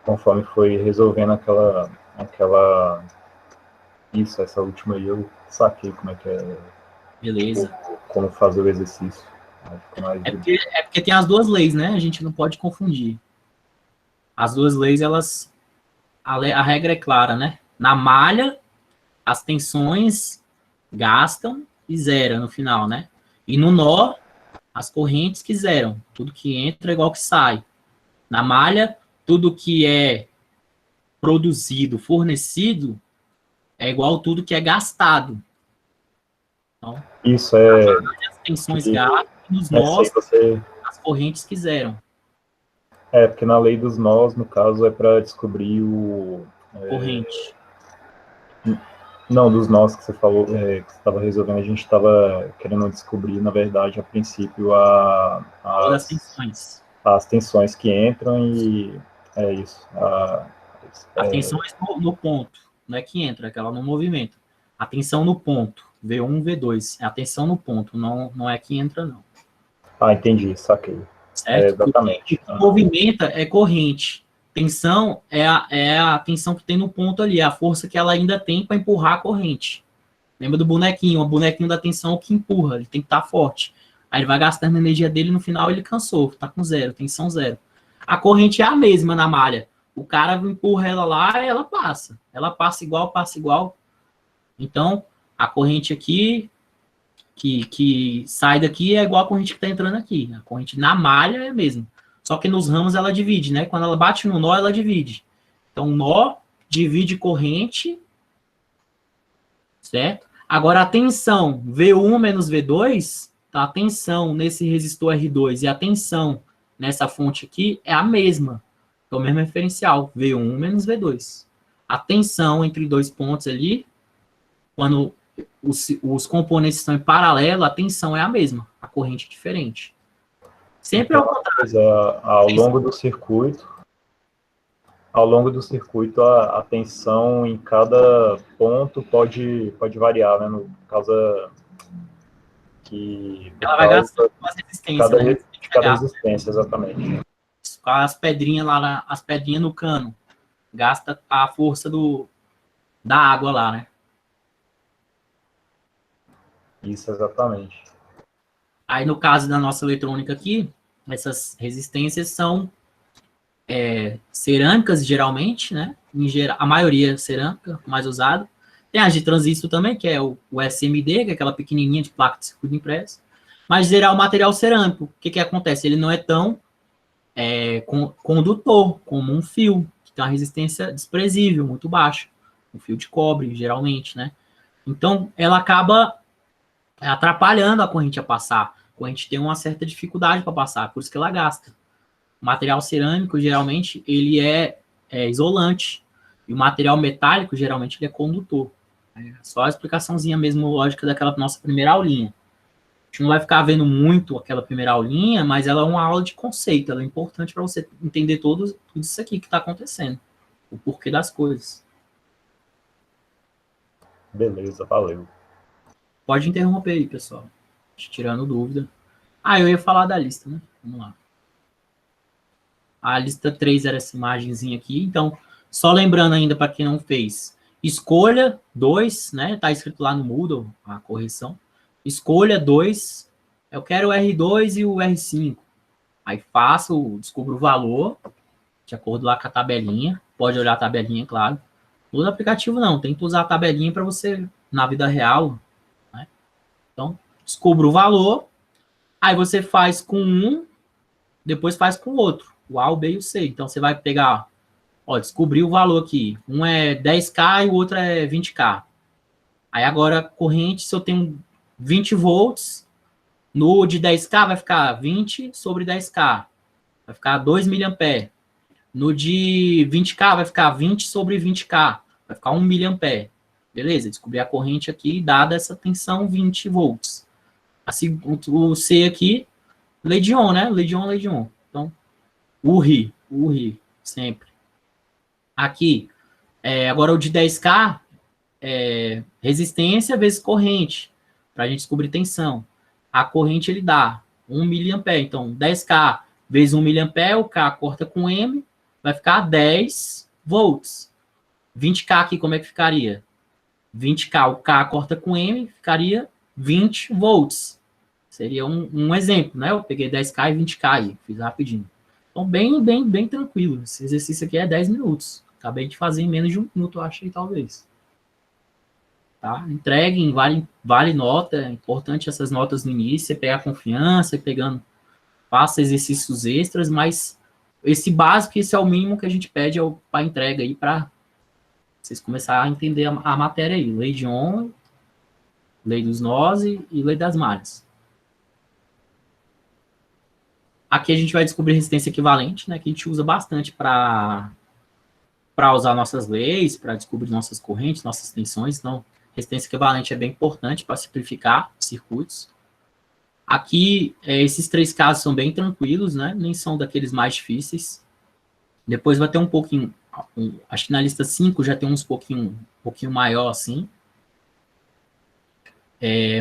conforme foi resolvendo essa última aí, eu saquei como é que é. Beleza. Como fazer o exercício. É porque tem as duas leis, né? A gente não pode confundir. As duas leis, elas... A regra é clara, né? Na malha, as tensões gastam e zeram no final, né? E no nó, as correntes que zeram. Tudo que entra é igual que sai. Na malha, tudo que é produzido, fornecido, é igual tudo que é gastado. Então, isso é... As tensões gastam, nos nós, as correntes que zeram. Porque na lei dos nós, no caso, é para descobrir o... Corrente. Não, dos nós que você falou, que você estava resolvendo, a gente estava querendo descobrir, na verdade, a princípio, as tensões. As tensões que entram e é isso. A tensão é no ponto, não é que entra, é aquela no movimento. A tensão no ponto, V1, V2, é a tensão no ponto, não é que entra, não. Ah, entendi, saquei. Certo? Exatamente. O que movimenta é corrente. Tensão é a tensão que tem no ponto ali, a força que ela ainda tem para empurrar a corrente. Lembra do bonequinho? O bonequinho da tensão é o que empurra, ele tem que estar forte. Aí ele vai gastando a energia dele, no final ele cansou, tá com zero, tensão zero. A corrente é a mesma na malha. O cara empurra ela lá e ela passa. Ela passa igual. Então, a corrente aqui, que sai daqui, é igual a corrente que está entrando aqui. A corrente na malha é a mesma. Só que nos ramos ela divide, né? Quando ela bate no nó, ela divide. Então, nó divide corrente, certo? Agora, a tensão V1 menos V2, tá? A tensão nesse resistor R2 e a tensão nessa fonte aqui é a mesma. É o mesmo referencial, V1 menos V2. A tensão entre dois pontos ali, quando os componentes estão em paralelo, a tensão é a mesma, a corrente é diferente. Sempre ao contrário. Ao longo do circuito, a tensão em cada ponto pode variar, né? No caso que... Ela vai gastando com as resistências, cada resistência, exatamente. As pedrinhas lá, as pedrinhas no cano, gasta a força da água lá, né? Isso, exatamente. Aí, no caso da nossa eletrônica aqui, essas resistências são cerâmicas, geralmente, né? A maioria é cerâmica, mais usado. Tem as de transistor também, que é o SMD, que é aquela pequenininha de placa de circuito impresso. Mas, geral, material cerâmico. O que acontece? Ele não é tão condutor como um fio, que tem uma resistência desprezível, muito baixa. Um fio de cobre, geralmente, né? Então, ela acaba atrapalhando a corrente a passar. A corrente tem uma certa dificuldade para passar, por isso que ela gasta. O material cerâmico, geralmente, ele é isolante. E o material metálico, geralmente, ele é condutor. É só a explicaçãozinha mesmo lógica daquela nossa primeira aulinha. A gente não vai ficar vendo muito aquela primeira aulinha, mas ela é uma aula de conceito. Ela é importante para você entender tudo isso aqui que está acontecendo. O porquê das coisas. Beleza, valeu. Pode interromper aí, pessoal. Tirando dúvida. Eu ia falar da lista, né? Vamos lá. A lista 3 era essa imagenzinha aqui. Então, só lembrando ainda para quem não fez, Escolha 2, né? Tá escrito lá no Moodle, a correção. Escolha 2, eu quero o R2 e o R5. Aí descubro o valor, de acordo lá com a tabelinha. Pode olhar a tabelinha, claro. No aplicativo não, tem que usar a tabelinha para você, na vida real, né? Então, descubro o valor, aí você faz com um, depois faz com o outro, o A, o B e o C. Então, você vai pegar, ó, descobri o valor aqui. Um é 10K e o outro é 20K. Aí, agora, corrente, se eu tenho 20 volts, no de 10K vai ficar 20 sobre 10K. Vai ficar 2 mA. No de 20K vai ficar 20 sobre 20K. Vai ficar 1 mA. Beleza, descobri a corrente aqui, dada essa tensão 20 volts. Assim, o C aqui, lei de Ohm, né? Lei de Ohm. Então, o RI, sempre. Aqui, agora o de 10K, resistência vezes corrente, para a gente descobrir tensão. A corrente ele dá 1 mA. Então, 10K vezes 1 mA, o K corta com M, vai ficar 10 volts. 20K aqui, como é que ficaria? 20K, o K corta com M, ficaria 20 volts. Seria um exemplo, né? Eu peguei 10K e 20K aí, fiz rapidinho. Então, bem tranquilo. Esse exercício aqui é 10 minutos. Acabei de fazer em menos de 1 minuto, eu achei, talvez. Tá? Entreguem, vale nota. É importante essas notas no início, você pegar confiança, faça exercícios extras, mas esse básico, esse é o mínimo que a gente pede para entrega aí, para vocês começarem a entender a matéria aí. Lei de Ohm, lei dos nós e lei das malhas. Aqui a gente vai descobrir resistência equivalente, né, que a gente usa bastante para usar nossas leis, para descobrir nossas correntes, nossas tensões. Então, resistência equivalente é bem importante para simplificar circuitos. Aqui, esses 3 casos são bem tranquilos, né, nem são daqueles mais difíceis. Depois vai ter um pouquinho, acho que na lista 5 já tem uns pouquinho maior assim.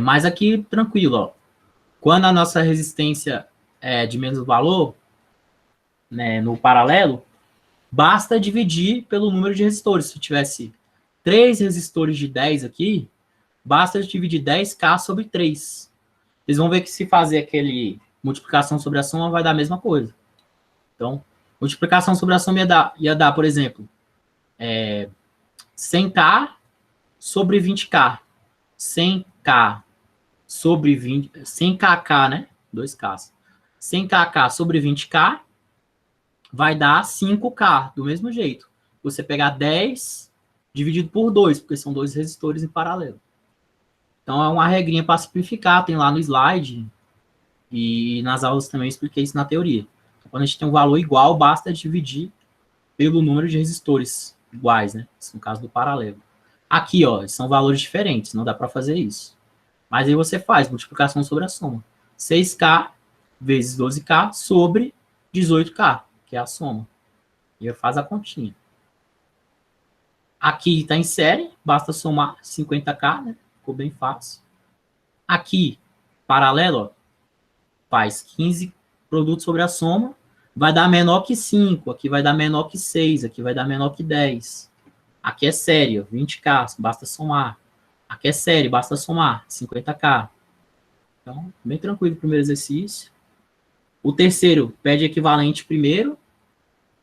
Mas aqui, tranquilo, ó. Quando a nossa resistência é de menos valor, né, no paralelo, basta dividir pelo número de resistores. Se tivesse 3 resistores de 10 aqui, basta dividir 10K sobre 3. Vocês vão ver que se fazer aquele multiplicação sobre a soma, vai dar a mesma coisa. Então, multiplicação sobre a soma ia dar, por exemplo, 100K sobre 20K. 100K sobre 20... 100KK, né? 2Ks. 100KK sobre 20K vai dar 5K, do mesmo jeito. Você pegar 10 dividido por 2, porque são 2 resistores em paralelo. Então, é uma regrinha para simplificar, tem lá no slide, e nas aulas também eu expliquei isso na teoria. Então, quando a gente tem um valor igual, basta dividir pelo número de resistores iguais, né? No caso do paralelo. Aqui, ó, são valores diferentes, não dá para fazer isso. Mas aí você faz multiplicação sobre a soma. 6K vezes 12K sobre 18K, que é a soma. E faz a continha. Aqui está em série, basta somar 50K, né? Ficou bem fácil. Aqui, paralelo, ó, faz 15 produtos sobre a soma, vai dar menor que 5, aqui vai dar menor que 6, aqui vai dar menor que 10. Aqui é série, ó, 20K, basta somar. Aqui é série, basta somar, 50K. Então, bem tranquilo o primeiro exercício. O terceiro, pede equivalente primeiro.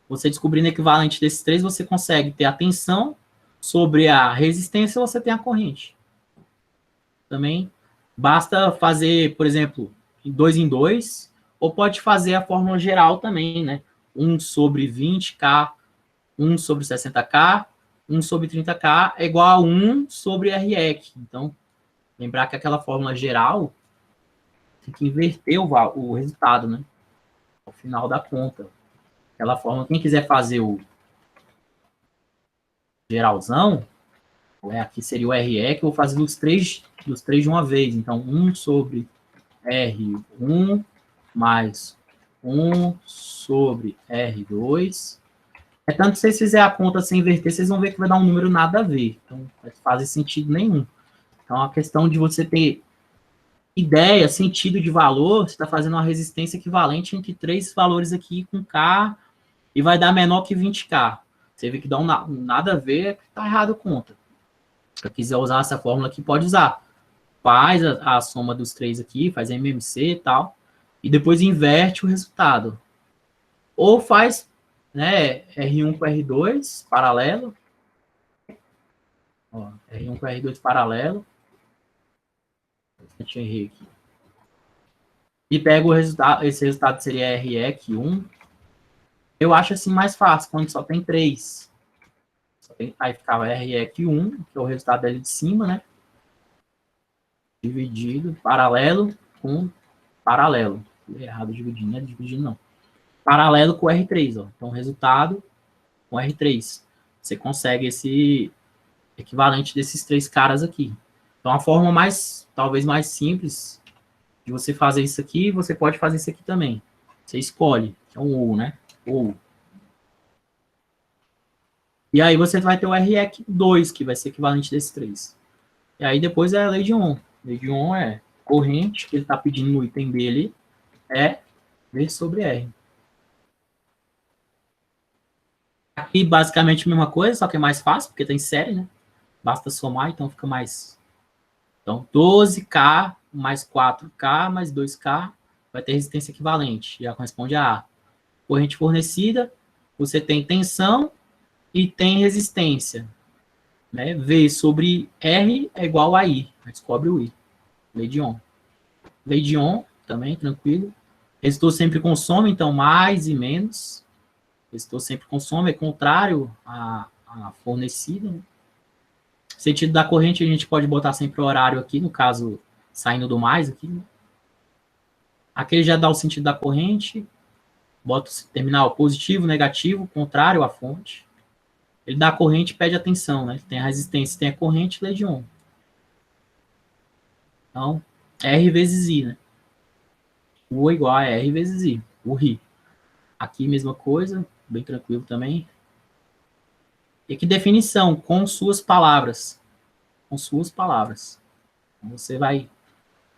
Você descobrindo equivalente desses 3, você consegue ter a tensão sobre a resistência, você tem a corrente. Também basta fazer, por exemplo, 2 em 2, ou pode fazer a fórmula geral também, né? 1 sobre 20K, 1 sobre 60K, 1 sobre 30K é igual a 1 sobre REC. Então, lembrar que aquela fórmula geral tem que inverter o resultado, né? Ao final da conta. Aquela fórmula, quem quiser fazer o geralzão, aqui seria o RE, que eu vou fazer dos três de uma vez. Então, 1 sobre R1 mais 1 sobre R2. Tanto que se vocês fizerem a conta sem inverter, vocês vão ver que vai dar um número nada a ver. Então, não faz sentido nenhum. Então, a questão de você ter ideia, sentido de valor, você está fazendo uma resistência equivalente entre 3 valores aqui com K e vai dar menor que 20K. Você vê que dá um nada a ver, está errado a conta. Se quiser usar essa fórmula aqui, pode usar. Faz a soma dos três aqui, faz MMC e tal, e depois inverte o resultado. Ou faz, né, R1 com R2 paralelo. Ó, R1 com R2 paralelo. Eu errei aqui. E pega o resultado, esse resultado seria REC1. Eu acho assim mais fácil, quando só tem 3. Aí ficava REC1, que é o resultado ali de cima, né? Dividido, paralelo com paralelo. Errado dividindo, não é dividindo não. Paralelo com R3, ó. Então, resultado com R3. Você consegue esse equivalente desses três caras aqui. Então, a forma mais, talvez mais simples de você fazer isso aqui, você pode fazer isso aqui também. Você escolhe, que é um ou, né? Ou. E aí você vai ter o REC2, que vai ser equivalente desses três. E aí depois é a lei de Ohm. A lei de Ohm é corrente, que ele está pedindo no item dele, é V sobre R. Aqui, basicamente, a mesma coisa, só que é mais fácil, porque tem série, né? Basta somar, então fica mais... Então, 12K mais 4K mais 2K vai ter resistência equivalente. Já corresponde a A. Corrente fornecida, você tem tensão e tem resistência. Né? V sobre R é igual a I. Descobre o I. Lei de Ohm. Lei de Ohm, também, tranquilo. Resistor sempre consome, então mais e menos. Resistor sempre consome, é contrário à fornecida. Né? Sentido da corrente, a gente pode botar sempre o horário aqui, no caso, saindo do mais aqui. Né? Aqui ele já dá o sentido da corrente, bota o terminal positivo, negativo, contrário à fonte. Ele dá a corrente e pede a tensão, né? Tem a resistência, tem a corrente, lei de Ohm. Então, R vezes I, né? U é igual a R vezes I, o RI. Aqui, mesma coisa, bem tranquilo também. E que definição? Com suas palavras. Com suas palavras. Você vai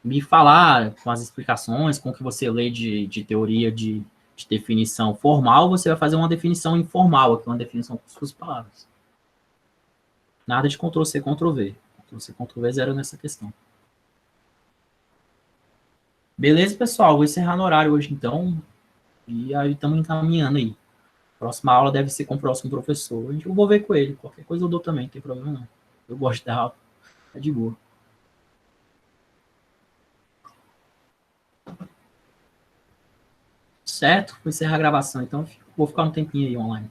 me falar com as explicações, com o que você lê de teoria de definição formal, você vai fazer uma definição informal, aqui uma definição com suas palavras. Nada de Ctrl-C, Ctrl-V. Ctrl-C, Ctrl-V zero nessa questão. Beleza, pessoal? Vou encerrar no horário hoje, então. E aí estamos encaminhando aí. Próxima aula deve ser com o próximo professor. Eu vou ver com ele. Qualquer coisa eu dou também, não tem problema não. Eu gosto de dar aula. É de boa. Certo? Vou encerrar a gravação, então vou ficar um tempinho aí online.